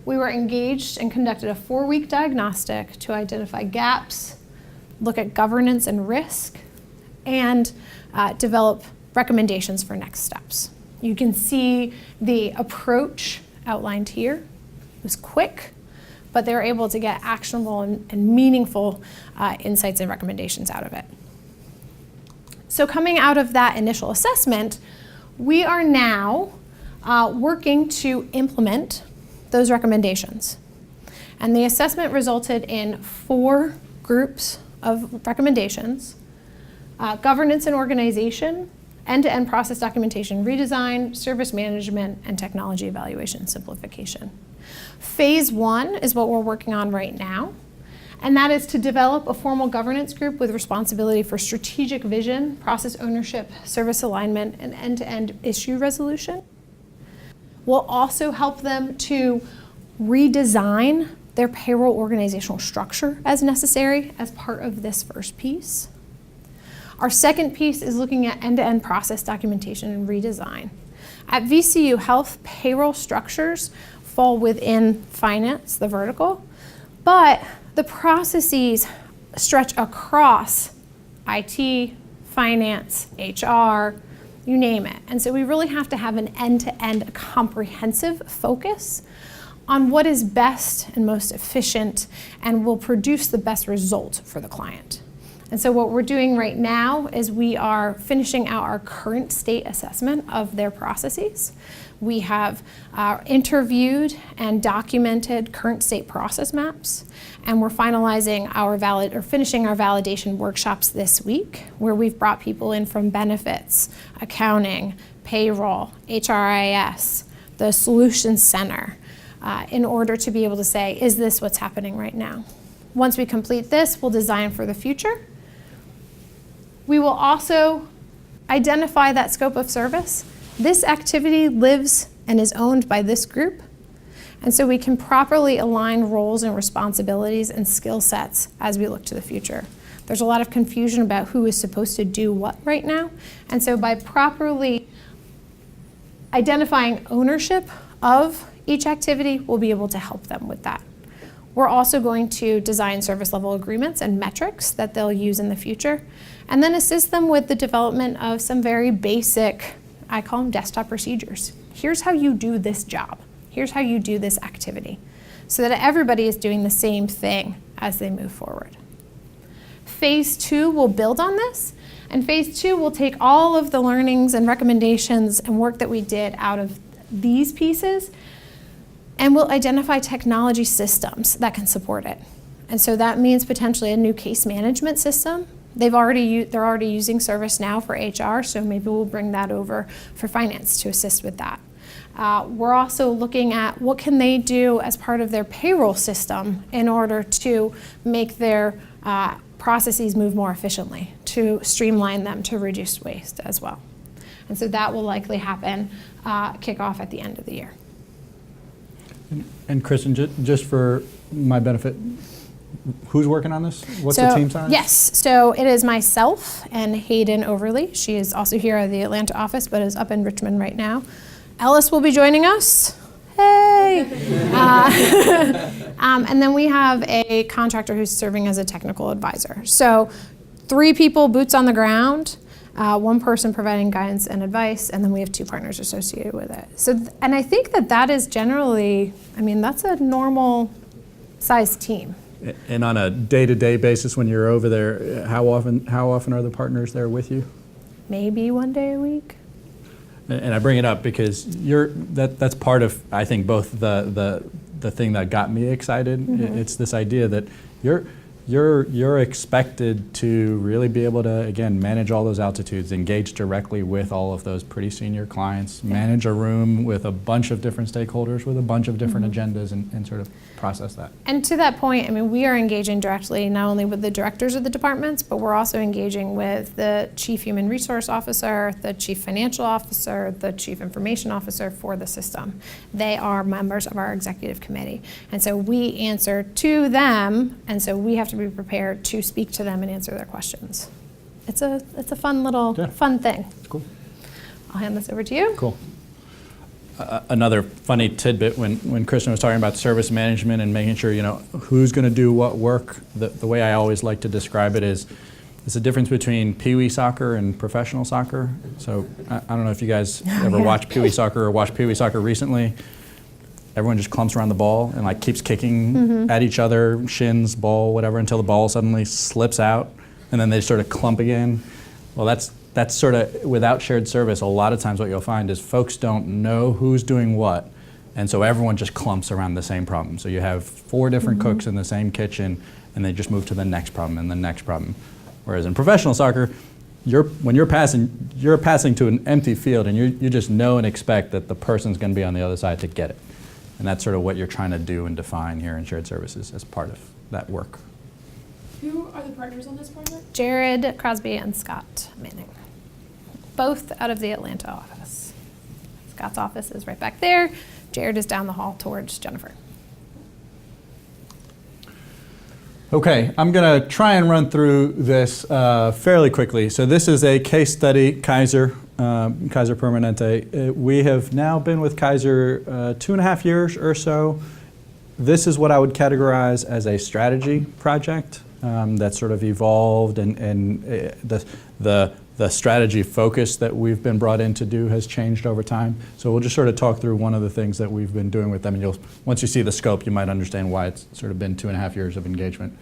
We were engaged and conducted a 4-week diagnostic to identify gaps, look at governance and risk, and develop recommendations for next steps. You can see the approach outlined here. It was quick, but they were able to get actionable and meaningful insights and recommendations out of it. So coming out of that initial assessment, we are now working to implement those recommendations. And the assessment resulted in 4 groups of recommendations: governance and organization, end-to-end process documentation redesign, service management, and technology evaluation simplification. Phase 1 is what we're working on right now, and that is to develop a formal governance group with responsibility for strategic vision, process ownership, service alignment, and end-to-end issue resolution. We'll also help them to redesign their payroll organizational structure as necessary as part of this first piece. Our second piece is looking at end-to-end process documentation and redesign. At VCU Health, payroll structures fall within finance, the vertical, but the processes stretch across IT, finance, HR, you name it. And so we really have to have an end-to-end comprehensive focus on what is best and most efficient and will produce the best result for the client. And so what we're doing right now is we are finishing out our current state assessment of their processes. We have interviewed and documented current state process maps, and we're finalizing finishing our validation workshops this week, where we've brought people in from benefits, accounting, payroll, HRIS, the Solutions Center, in order to be able to say, is this what's happening right now? Once we complete this, we'll design for the future. We will also identify that scope of service. This activity lives and is owned by this group, and so we can properly align roles and responsibilities and skill sets as we look to the future. There's a lot of confusion about who is supposed to do what right now, and so by properly identifying ownership of each activity, we'll be able to help them with that. We're also going to design service level agreements and metrics that they'll use in the future, and then assist them with the development of some very basic, I call them desktop procedures. Here's how you do this job. Here's how you do this activity, so that everybody is doing the same thing as they move forward. Phase 2 will build on this, and phase 2 will take all of the learnings and recommendations and work that we did out of these pieces, and we'll identify technology systems that can support it. And so that means potentially a new case management system. They're already using ServiceNow for HR, so maybe we'll bring that over for finance to assist with that. We're also looking at what can they do as part of their payroll system in order to make their processes move more efficiently, to streamline them, to reduce waste as well. And so that will likely happen, kick off at the end of the year. And Kristen, just for my benefit, who's working on this? What's the team size? Yes, so it is myself and Hayden Overly. She is also here at the Atlanta office, but is up in Richmond right now. Ellis will be joining us. Hey! And then we have a contractor who's serving as a technical advisor. So 3 people, boots on the ground, 1 person providing guidance and advice, and then we have 2 partners associated with it. So, and I think that is generally, that's a normal size team. And on a day-to-day basis, when you're over there, how often are the partners there with you? Maybe 1 day a week. And I bring it up because that's part of, I think, both the thing that got me excited. Mm-hmm. It's this idea that you're expected to really be able to, again, manage all those altitudes, engage directly with all of those pretty senior clients, manage a room with a bunch of different stakeholders with a bunch of different agendas, and sort of process that. And to that point, we are engaging directly not only with the directors of the departments, but we're also engaging with the chief human resource officer, the chief financial officer, the chief information officer for the system. They are members of our executive committee. And so we answer to them, and so we have to be prepared to speak to them and answer their questions. It's a fun little fun thing. It's cool. I'll hand this over to you. Cool. another funny tidbit when Kristen was talking about service management and making sure, who's going to do what work. The way I always like to describe it is, there's a difference between Pee-wee soccer and professional soccer. So I don't know if you guys ever watch Pee-wee soccer or watched Pee-wee soccer recently. Everyone just clumps around the ball and like keeps kicking at each other, shins, ball, whatever, until the ball suddenly slips out, and then they sort of clump again. Well, that's sort of, without shared service, a lot of times what you'll find is folks don't know who's doing what, and so everyone just clumps around the same problem. So you have 4 different cooks in the same kitchen, and they just move to the next problem and the next problem. Whereas in professional soccer, when you're passing to an empty field, and you just know and expect that the person's going to be on the other side to get it. And that's sort of what you're trying to do and define here in shared services as part of that work. Who are the partners on this project? Jared Crosby and Scott Manning, both out of the Atlanta office. Scott's office is right back there. Jared is down the hall towards Jennifer. Okay, I'm going to try and run through this fairly quickly. So this is a case study, Kaiser Permanente. We have now been with Kaiser 2.5 years or so. This is what I would categorize as a strategy project that sort of evolved, and the strategy focus that we've been brought in to do has changed over time. So we'll just sort of talk through one of the things that we've been doing with them, and once you see the scope, you might understand why it's sort of been 2.5 years of engagement.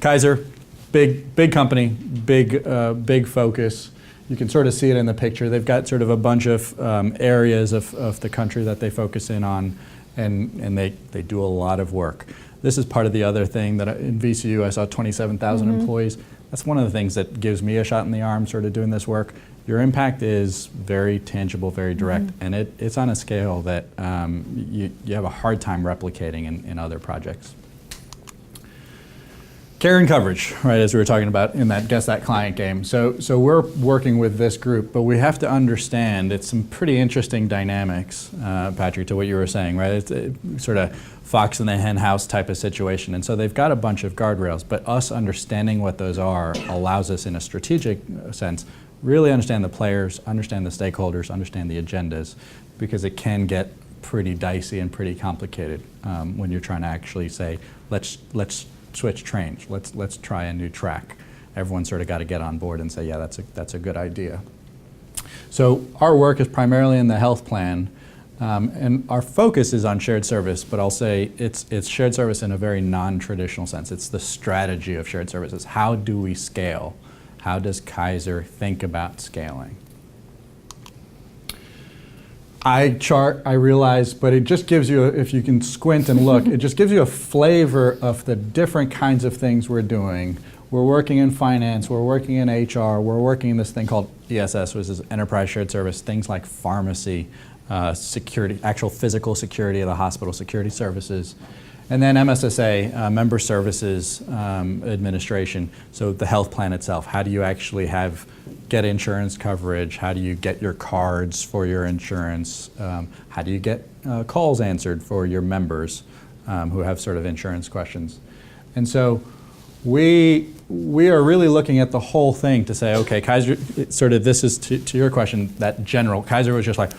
Kaiser, big company, big focus. You can sort of see it in the picture. They've got sort of a bunch of areas of the country that they focus in on, and they do a lot of work. This is part of the other thing that in VCU I saw 27,000 employees. That's one of the things that gives me a shot in the arm sort of doing this work. Your impact is very tangible, very direct, and it's on a scale that you have a hard time replicating in other projects. Care and coverage, right, as we were talking about in that Guess That Client game. So we're working with this group, but we have to understand it's some pretty interesting dynamics, Patrick, to what you were saying, right? It's a sort of fox in the hen house type of situation. And so they've got a bunch of guardrails, but us understanding what those are allows us in a strategic sense really understand the players, understand the stakeholders, understand the agendas, because it can get pretty dicey and pretty complicated when you're trying to actually say, let's switch trains, let's try a new track. Everyone's sort of got to get on board and say, yeah, that's a good idea. So our work is primarily in the health plan, and our focus is on shared service, but I'll say it's shared service in a very non-traditional sense. It's the strategy of shared services. How do we scale? How does Kaiser think about scaling? I realize, but it just gives you, if you can squint and look, it just gives you a flavor of the different kinds of things we're doing. We're working in finance, we're working in HR, we're working in this thing called ESS, which is Enterprise Shared Service, things like pharmacy, security, actual physical security of the hospital, security services. And then MSSA, Member Services Administration, so the health plan itself. How do you actually get insurance coverage? How do you get your cards for your insurance? How do you get calls answered for your members who have sort of insurance questions? And so we are really looking at the whole thing to say, okay, Kaiser, sort of this is to your question, that general, Kaiser was just like,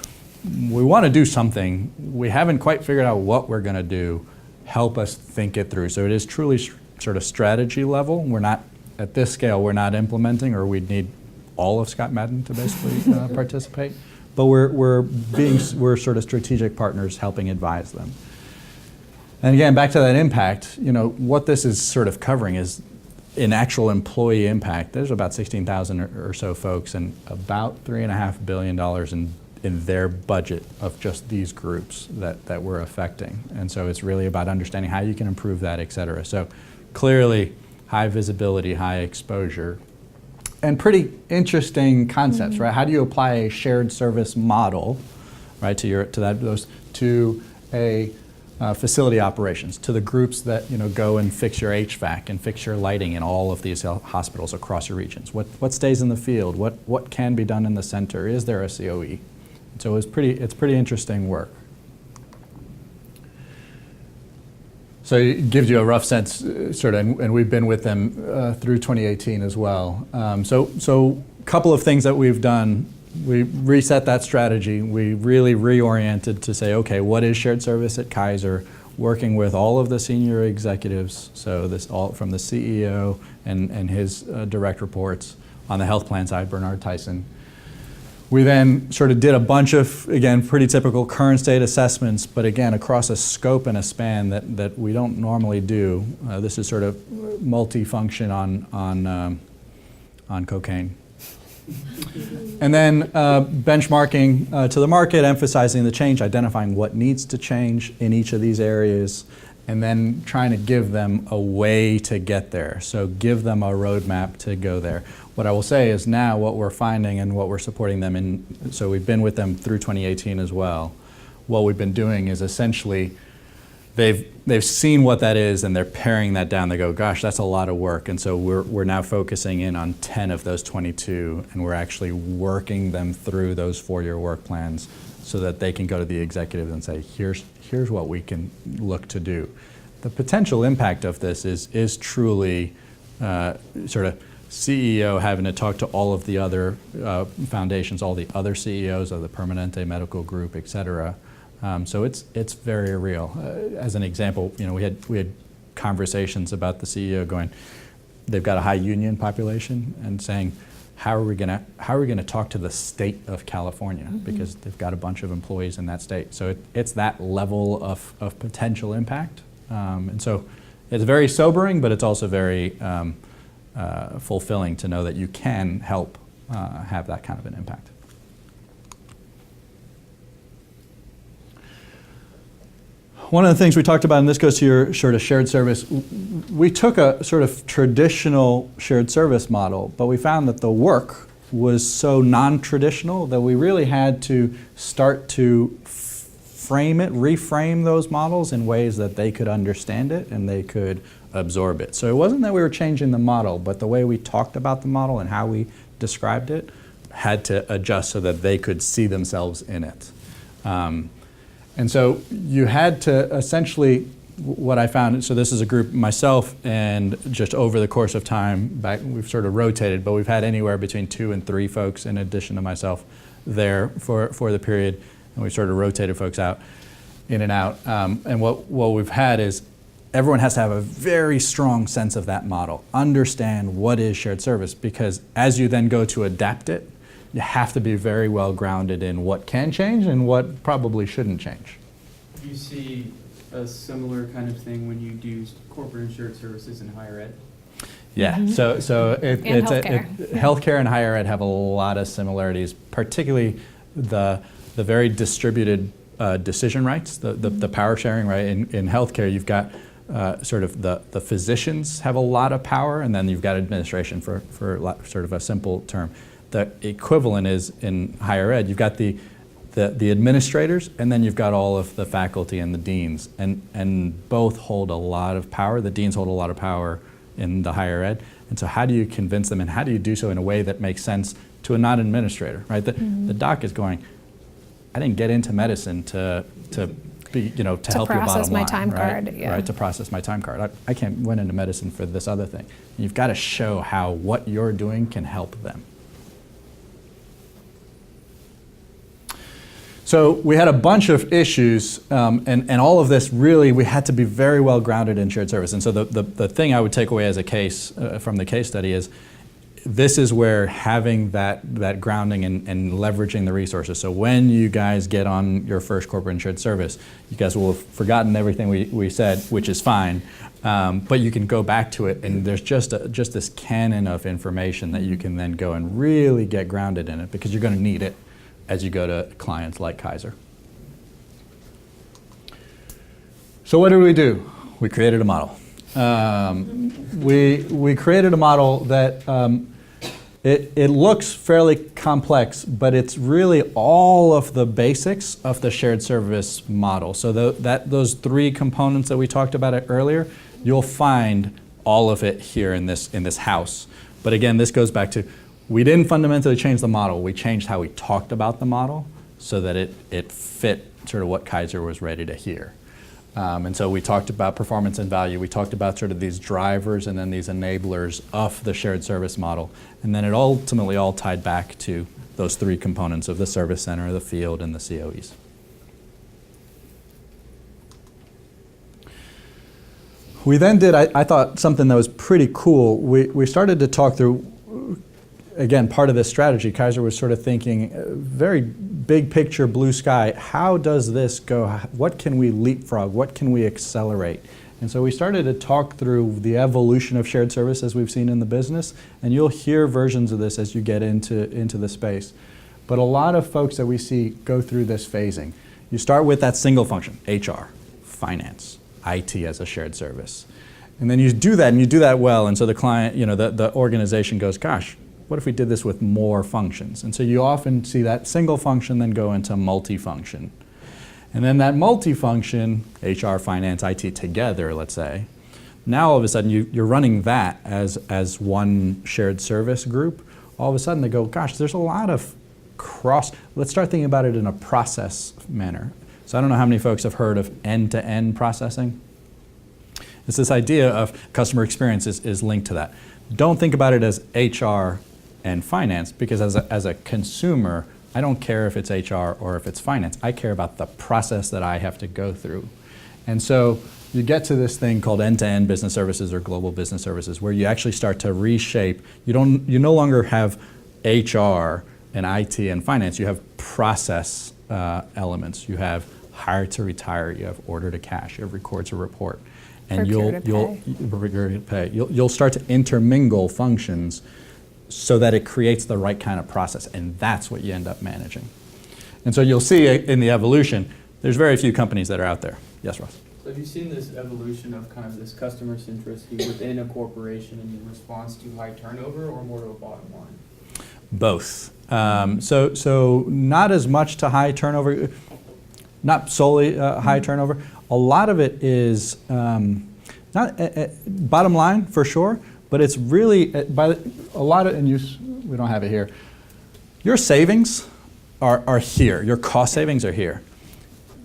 we want to do something. We haven't quite figured out what we're going to do. Help us think it through. So it is truly sort of strategy level. We're not, at this scale, we're not implementing, or we'd need all of ScottMadden to basically participate. But we're sort of strategic partners helping advise them. And again, back to that impact, what this is sort of covering is in actual employee impact. There's about 16,000 or so folks, and about $3.5 billion in their budget of just these groups that we're affecting. And so it's really about understanding how you can improve that, et cetera. So clearly, high visibility, high exposure, and pretty interesting concepts, right? How do you apply a shared service model, right, to a facility operations, to the groups that go and fix your HVAC and fix your lighting in all of these hospitals across your regions? What stays in the field? What can be done in the center? Is there a COE? So it's pretty interesting work. So it gives you a rough sense, sort of, and we've been with them through 2018 as well. So a couple of things that we've done we reset that strategy. We really reoriented to say, okay, what is shared service at Kaiser? Working with all of the senior executives, so this all from the CEO and his direct reports. On the health plan side, Bernard Tyson. We then sort of did a bunch of, again, pretty typical current state assessments, but again, across a scope and a span that we don't normally do. This is sort of multifunction on cocaine. And then benchmarking to the market, emphasizing the change, identifying what needs to change in each of these areas, and then trying to give them a way to get there. So give them a roadmap to go there. What I will say is now what we're finding and what we're supporting them in, so we've been with them through 2018 as well. What we've been doing is essentially they've seen what that is and they're paring that down. They go, gosh, that's a lot of work. And so we're now focusing in on 10 of those 22, and we're actually working them through those 4-year work plans so that they can go to the executive and say, here's what we can look to do. The potential impact of this is truly sort of CEO having to talk to all of the other foundations, all the other CEOs of the Permanente Medical Group, et cetera. So it's very real. As an example, we had conversations about the CEO going, they've got a high union population, and saying, how are we gonna talk to the state of California, because they've got a bunch of employees in that state. So it's that level of potential impact, and so it's very sobering, but it's also very fulfilling to know that you can help have that kind of an impact. One of the things we talked about, and this goes to your sort of shared service, we took a sort of traditional shared service model, but we found that the work was so non-traditional that we really had to start to reframe those models in ways that they could understand it and they could absorb it. So it wasn't that we were changing the model, but the way we talked about the model and how we described it had to adjust so that they could see themselves in it. And so you had to essentially, what I found, so this is a group, myself, and just over the course of time, we've sort of rotated, but we've had anywhere between 2 and 3 folks in addition to myself there for the period, and we sort of rotated folks out, in and out. And what we've had is everyone has to have a very strong sense of that model, understand what is shared service, because as you then go to adapt it, you have to be very well grounded in what can change and what probably shouldn't change. Do you see a similar kind of thing when you do corporate and shared services in higher ed? Yeah, so healthcare and higher ed have a lot of similarities, particularly the very distributed decision rights, the power sharing, right? In healthcare, you've got sort of the physicians have a lot of power, and then you've got administration for sort of a simple term. The equivalent is in higher ed, you've got the administrators, and then you've got all of the faculty and the deans, and both hold a lot of power. The deans hold a lot of power in the higher ed, and so how do you convince them, and how do you do so in a way that makes sense to a non-administrator, right? The doc is going, I didn't get into medicine to be, to help your bottom line, process my time right? card, yeah. Right, to process my time card. I went into medicine for this other thing. And you've got to show how what you're doing can help them. So we had a bunch of issues, and all of this really, we had to be very well grounded in shared service. And so the thing I would take away as a case from the case study is, this is where having that grounding and leveraging the resources. So when you guys get on your first corporate and shared service, you guys will have forgotten everything we said, which is fine, but you can go back to it, and there's just this canon of information that you can then go and really get grounded in it, because you're going to need it as you go to clients like Kaiser. So what did we do? We created a model. We created a model that it looks fairly complex, but it's really all of the basics of the shared service model. So those 3 components that we talked about earlier, you'll find all of it here in this house. But again, this goes back to, we didn't fundamentally change the model. We changed how we talked about the model so that it fit sort of what Kaiser was ready to hear. And so we talked about performance and value. We talked about sort of these drivers and then these enablers of the shared service model. And then it ultimately all tied back to those three components of the service center, the field, and the COEs. We then did, I thought, something that was pretty cool. We started to talk through, again, part of this strategy. Kaiser was sort of thinking, very big picture, blue sky, how does this go? What can we leapfrog? What can we accelerate? And so we started to talk through the evolution of shared service as we've seen in the business, and you'll hear versions of this as you get into the space. But a lot of folks that we see go through this phasing. You start with that single function, HR, finance, IT as a shared service. And then you do that, and you do that well, and so the client, the organization goes, gosh, what if we did this with more functions? And so you often see that single function then go into multifunction. And then that multifunction, HR, finance, IT together, let's say, now all of a sudden you're running that as one shared service group. All of a sudden they go, gosh, there's a lot of let's start thinking about it in a process manner. So I don't know how many folks have heard of end-to-end processing. It's this idea of customer experience is linked to that. Don't think about it as HR and finance, because as a consumer, I don't care if it's HR or if it's finance. I care about the process that I have to go through. And so you get to this thing called end-to-end business services or global business services, where you actually start to reshape. You no longer have HR and IT and finance. You have process elements. You have hire to retire. You have order to cash. You have record to report. And you'll start to intermingle functions so that it creates the right kind of process, and that's what you end up managing. And so you'll see in the evolution, there's very few companies that are out there. Yes, Ross? So have you seen this evolution of kind of this customer centricity within a corporation in response to high turnover, or more to a bottom line? Both. So not as much to high turnover, not solely high turnover. A lot of it is not bottom line for sure, but it's really by a lot of, and we don't have it here. Your savings are here. Your cost savings are here.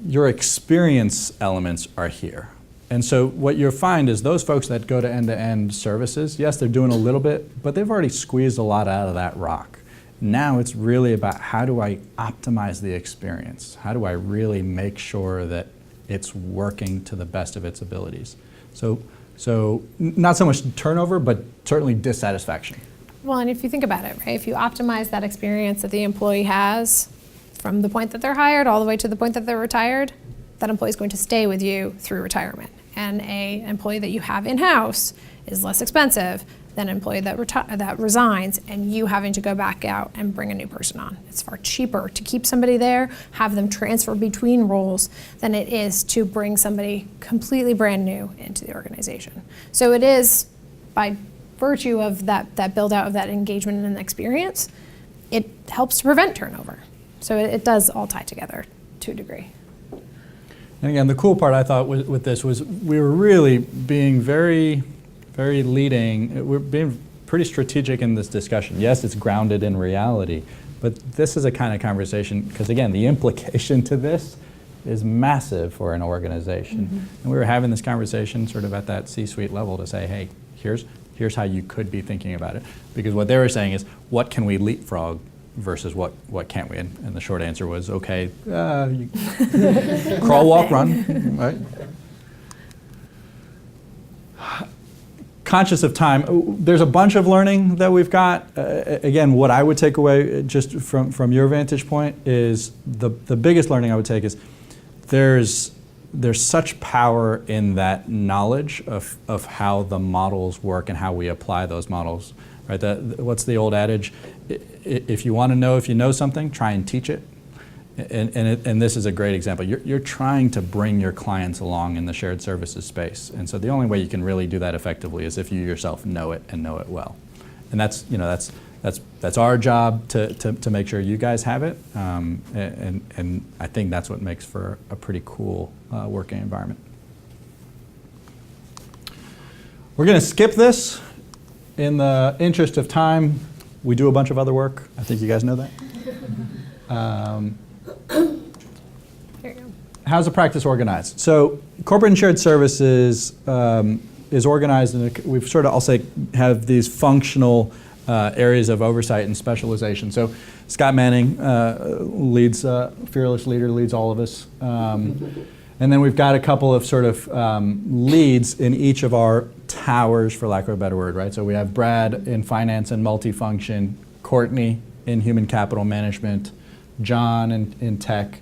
Your experience elements are here. And so what you'll find is those folks that go to end-to-end services, yes, they're doing a little bit, but they've already squeezed a lot out of that rock. Now it's really about how do I optimize the experience? How do I really make sure that it's working to the best of its abilities? So not so much turnover, but certainly dissatisfaction. Well, and if you think about it, right, if you optimize that experience that the employee has from the point that they're hired all the way to the point that they're retired, that employee is going to stay with you through retirement. And an employee that you have in-house is less expensive than an employee that resigns and you having to go back out and bring a new person on. It's far cheaper to keep somebody there, have them transfer between roles, than it is to bring somebody completely brand new into the organization. So it is, by virtue of that build out of that engagement and experience, it helps to prevent turnover. So it does all tie together to a degree. And again, the cool part I thought with this was we were really being very leading. We're being pretty strategic in this discussion. Yes, it's grounded in reality, but this is a kind of conversation, because again, the implication to this is massive for an organization. Mm-hmm. And we were having this conversation sort of at that C-suite level to say, hey, here's how you could be thinking about it. Because what they were saying is, what can we leapfrog versus what can't we? And the short answer was, okay, crawl, walk, run, right? Conscious of time, there's a bunch of learning that we've got. Again, what I would take away just from your vantage point is the biggest learning I would take is there's such power in that knowledge of how the models work and how we apply those models. Right? What's the old adage? If you want to know if you know something, try and teach it. And this is a great example. You're trying to bring your clients along in the shared services space. And so the only way you can really do that effectively is if you yourself know it and know it well. And that's our job to make sure you guys have it. And I think that's what makes for a pretty cool working environment. We're going to skip this. In the interest of time, we do a bunch of other work. I think you guys know that. How's the practice organized? So corporate and shared services is organized, and we've sort of, I'll say, have these functional areas of oversight and specialization. So Scott Manning leads, fearless leader, leads all of us. And then we've got a couple of sort of leads in each of our towers, for lack of a better word, right? So we have Brad in finance and multifunction, Courtney in human capital management, John in tech.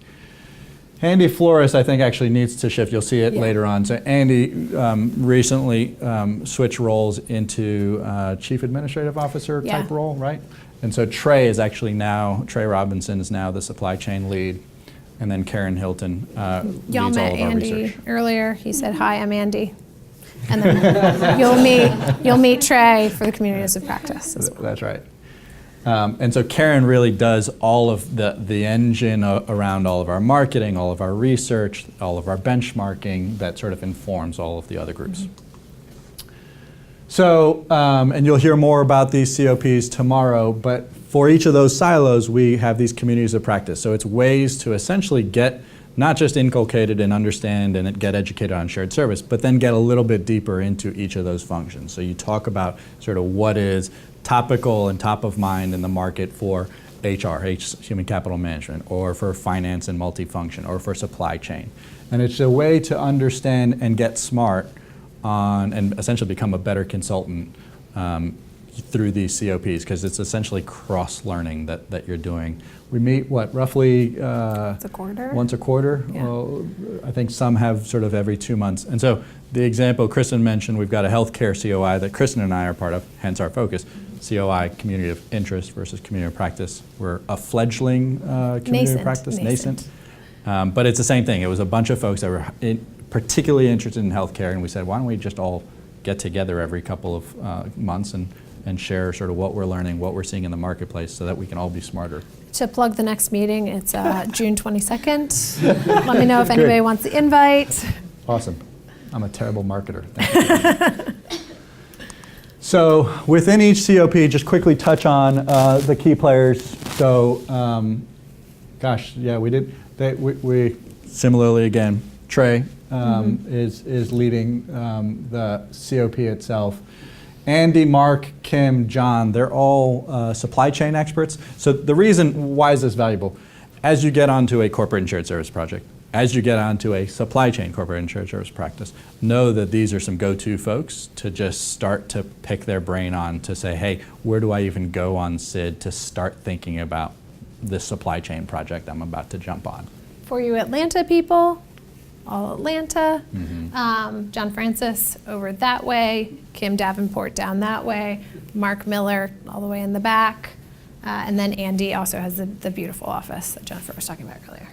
Andy Flores, I think, actually needs to shift. You'll see it later on. So Andy recently switched roles into Chief Administrative Officer type role, right? And so Trey Robinson is now the supply chain lead. And then Karen Hilton leads all of our Andy research. earlier. He said, "Hi, I'm Andy." And then you'll meet Trey for the communities of practice as well. That's right. And so Karen really does all of the engine around all of our marketing, all of our research, all of our benchmarking that sort of informs all of the other groups. So, and you'll hear more about these COPs tomorrow, but for each of those silos, we have these communities of practice. So it's ways to essentially get not just inculcated and understand and get educated on shared service, but then get a little bit deeper into each of those functions. So you talk about sort of what is topical and top of mind in the market for HR, human capital management, or for finance and multifunction, or for supply chain. And it's a way to understand and get smart on and essentially become a better consultant through these COPs, because it's essentially cross-learning that you're doing. We meet, roughly once a quarter? Once a quarter. Yeah. Well, I think some have sort of every 2 months. And so the example Kristen mentioned, we've got a healthcare COI that Kristen and I are part of, hence our focus. COI, community of interest versus community of practice. We're a fledgling community of practice, nascent. But it's the same thing. It was a bunch of folks that were particularly interested in healthcare, and we said, why don't we just all get together every couple of months and share sort of what we're learning, what we're seeing in the marketplace, so that we can all be smarter. To plug the next meeting, it's June 22nd. Let me know if anybody wants the invite. Awesome. I'm a terrible marketer. Thank you. So within each COP, just quickly touch on the key players. So, we similarly again, Trey is leading the COP itself. Andy, Mark, Kim, John, they're all supply chain experts. So the reason, why is this valuable? As you get onto a corporate and shared service project, as you get onto a supply chain corporate and shared service practice, know that these are some go-to folks to just start to pick their brain on to say, hey, where do I even go on SID to start thinking about this supply chain project I'm about to jump on? For you Atlanta people, all Atlanta. John Francis over that way, Kim Davenport down that way, Mark Miller all the way in the back, and then Andy also has the beautiful office that Jennifer was talking about earlier.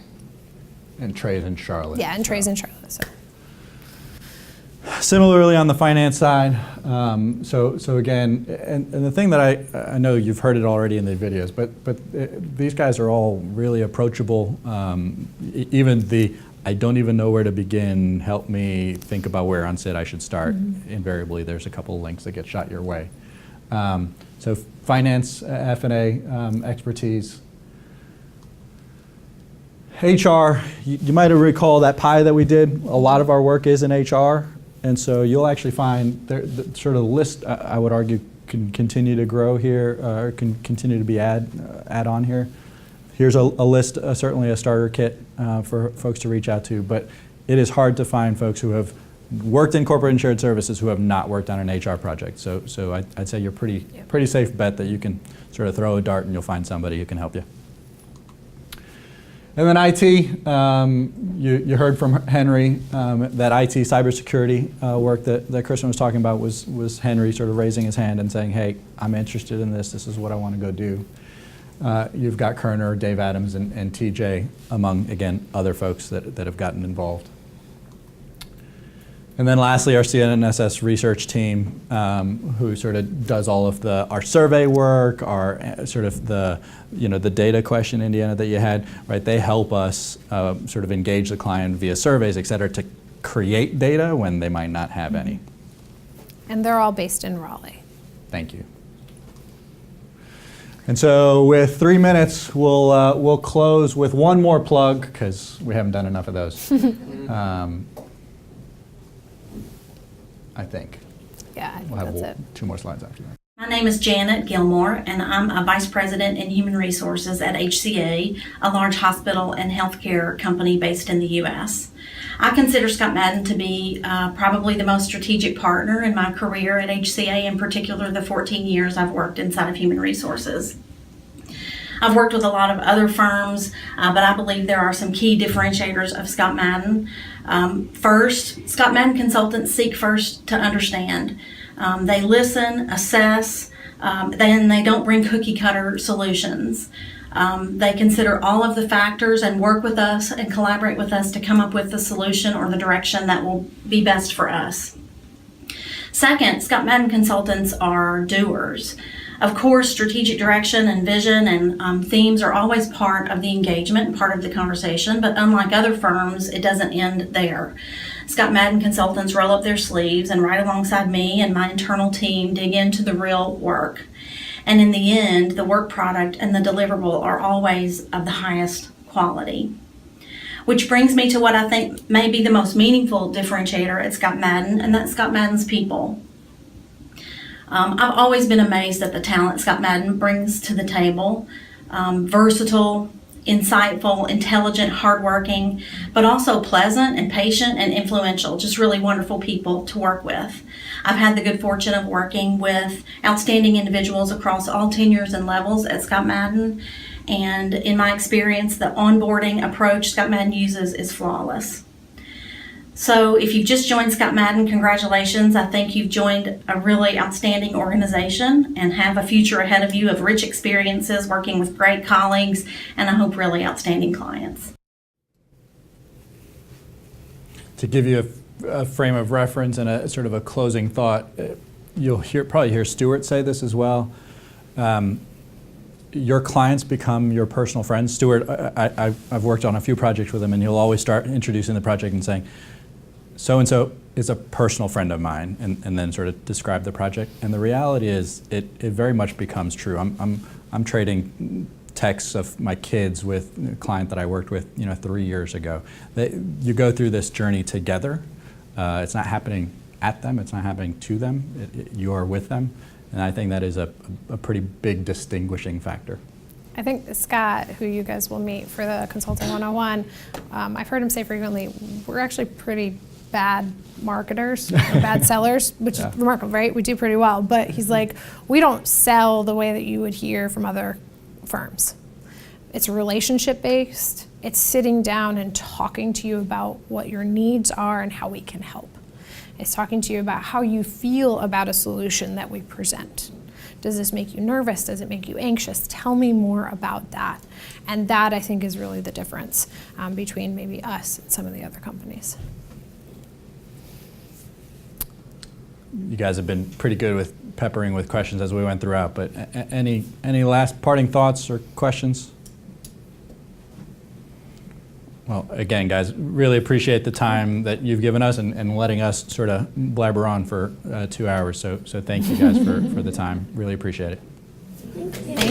And Trey's in Charlotte. Yeah, and Trey's in Charlotte. So. Similarly on the finance side, so again, and the thing that I know you've heard it already in the videos, but these guys are all really approachable. Even the I don't even know where to begin, help me think about where on SID I should start. Invariably, there's a couple of links that get shot your way. So finance, F&A expertise. HR, you might recall that pie that we did. A lot of our work is in HR. And so you'll actually find the sort of list, I would argue, can continue to grow here, or can continue to be add on here. Here's a list, certainly a starter kit for folks to reach out to, but it is hard to find folks who have worked in corporate and shared services who have not worked on an HR project. So I'd say you're pretty safe bet that you can sort of throw a dart and you'll find somebody who can help you. And then IT, you heard from Henry that IT cybersecurity work that Kristen was talking about was Henry sort of raising his hand and saying, hey, I'm interested in this. This is what I want to go do. You've got Kerner, Dave Adams, and TJ among, again, other folks that have gotten involved. And then lastly, our C&SSOverview research team, who sort of does all of our survey work, our sort of the data question, Indiana, that you had, right? They help us sort of engage the client via surveys, et cetera, to create data when they might not have any. And they're all based in Raleigh. Thank you. And so with 3 minutes, we'll close with one more plug, because we haven't done enough of those. I think. Yeah, I think we'll have that's it. 2 more slides after that. My name is Janet Gilmore, and I'm a Vice President in Human Resources at HCA, a large hospital and healthcare company based in the U.S. I consider ScottMadden to be probably the most strategic partner in my career at HCA, in particular the 14 years I've worked inside of Human Resources. I've worked with a lot of other firms, but I believe there are some key differentiators of ScottMadden. First, ScottMadden consultants seek first to understand. They listen, assess, then they don't bring cookie cutter solutions. They consider all of the factors and work with us and collaborate with us to come up with the solution or the direction that will be best for us. Second, ScottMadden consultants are doers. Of course, strategic direction and vision and themes are always part of the engagement, part of the conversation, but unlike other firms, it doesn't end there. ScottMadden consultants roll up their sleeves and right alongside me and my internal team dig into the real work. And in the end, the work product and the deliverable are always of the highest quality. Which brings me to what I think may be the most meaningful differentiator at ScottMadden, and that's ScottMadden's people. I've always been amazed at the talent ScottMadden brings to the table. Versatile, insightful, intelligent, hardworking, but also pleasant and patient and influential, just really wonderful people to work with. I've had the good fortune of working with outstanding individuals across all tenures and levels at ScottMadden, and in my experience, the onboarding approach ScottMadden uses is flawless. So if you've just joined ScottMadden, congratulations. I think you've joined a really outstanding organization and have a future ahead of you of rich experiences working with great colleagues and I hope really outstanding clients. To give you a frame of reference and a sort of a closing thought, you'll probably hear Stuart say this as well. Your clients become your personal friends. Stuart, I've worked on a few projects with him, and he'll always start introducing the project and saying, so-and-so is a personal friend of mine, and then sort of describe the project. And the reality is, it very much becomes true. I'm trading texts of my kids with a client that I worked with 3 years ago. You go through this journey together. It's not happening at them, it's not happening to them, you are with them. And I think that is a pretty big distinguishing factor. I think Scott, who you guys will meet for the Consulting 101, I've heard him say frequently, we're actually pretty bad marketers, or bad sellers, which is remarkable, right? We do pretty well, but he's like, we don't sell the way that you would hear from other firms. It's relationship based, it's sitting down and talking to you about what your needs are and how we can help. It's talking to you about how you feel about a solution that we present. Does this make you nervous? Does it make you anxious? Tell me more about that. And that, I think, is really the difference between maybe us and some of the other companies. You guys have been pretty good with peppering with questions as we went throughout, but any last parting thoughts or questions? Well, again, guys, really appreciate the time that you've given us and letting us sort of blabber on for 2 hours. So thank you guys for the time. Really appreciate it. Thank you.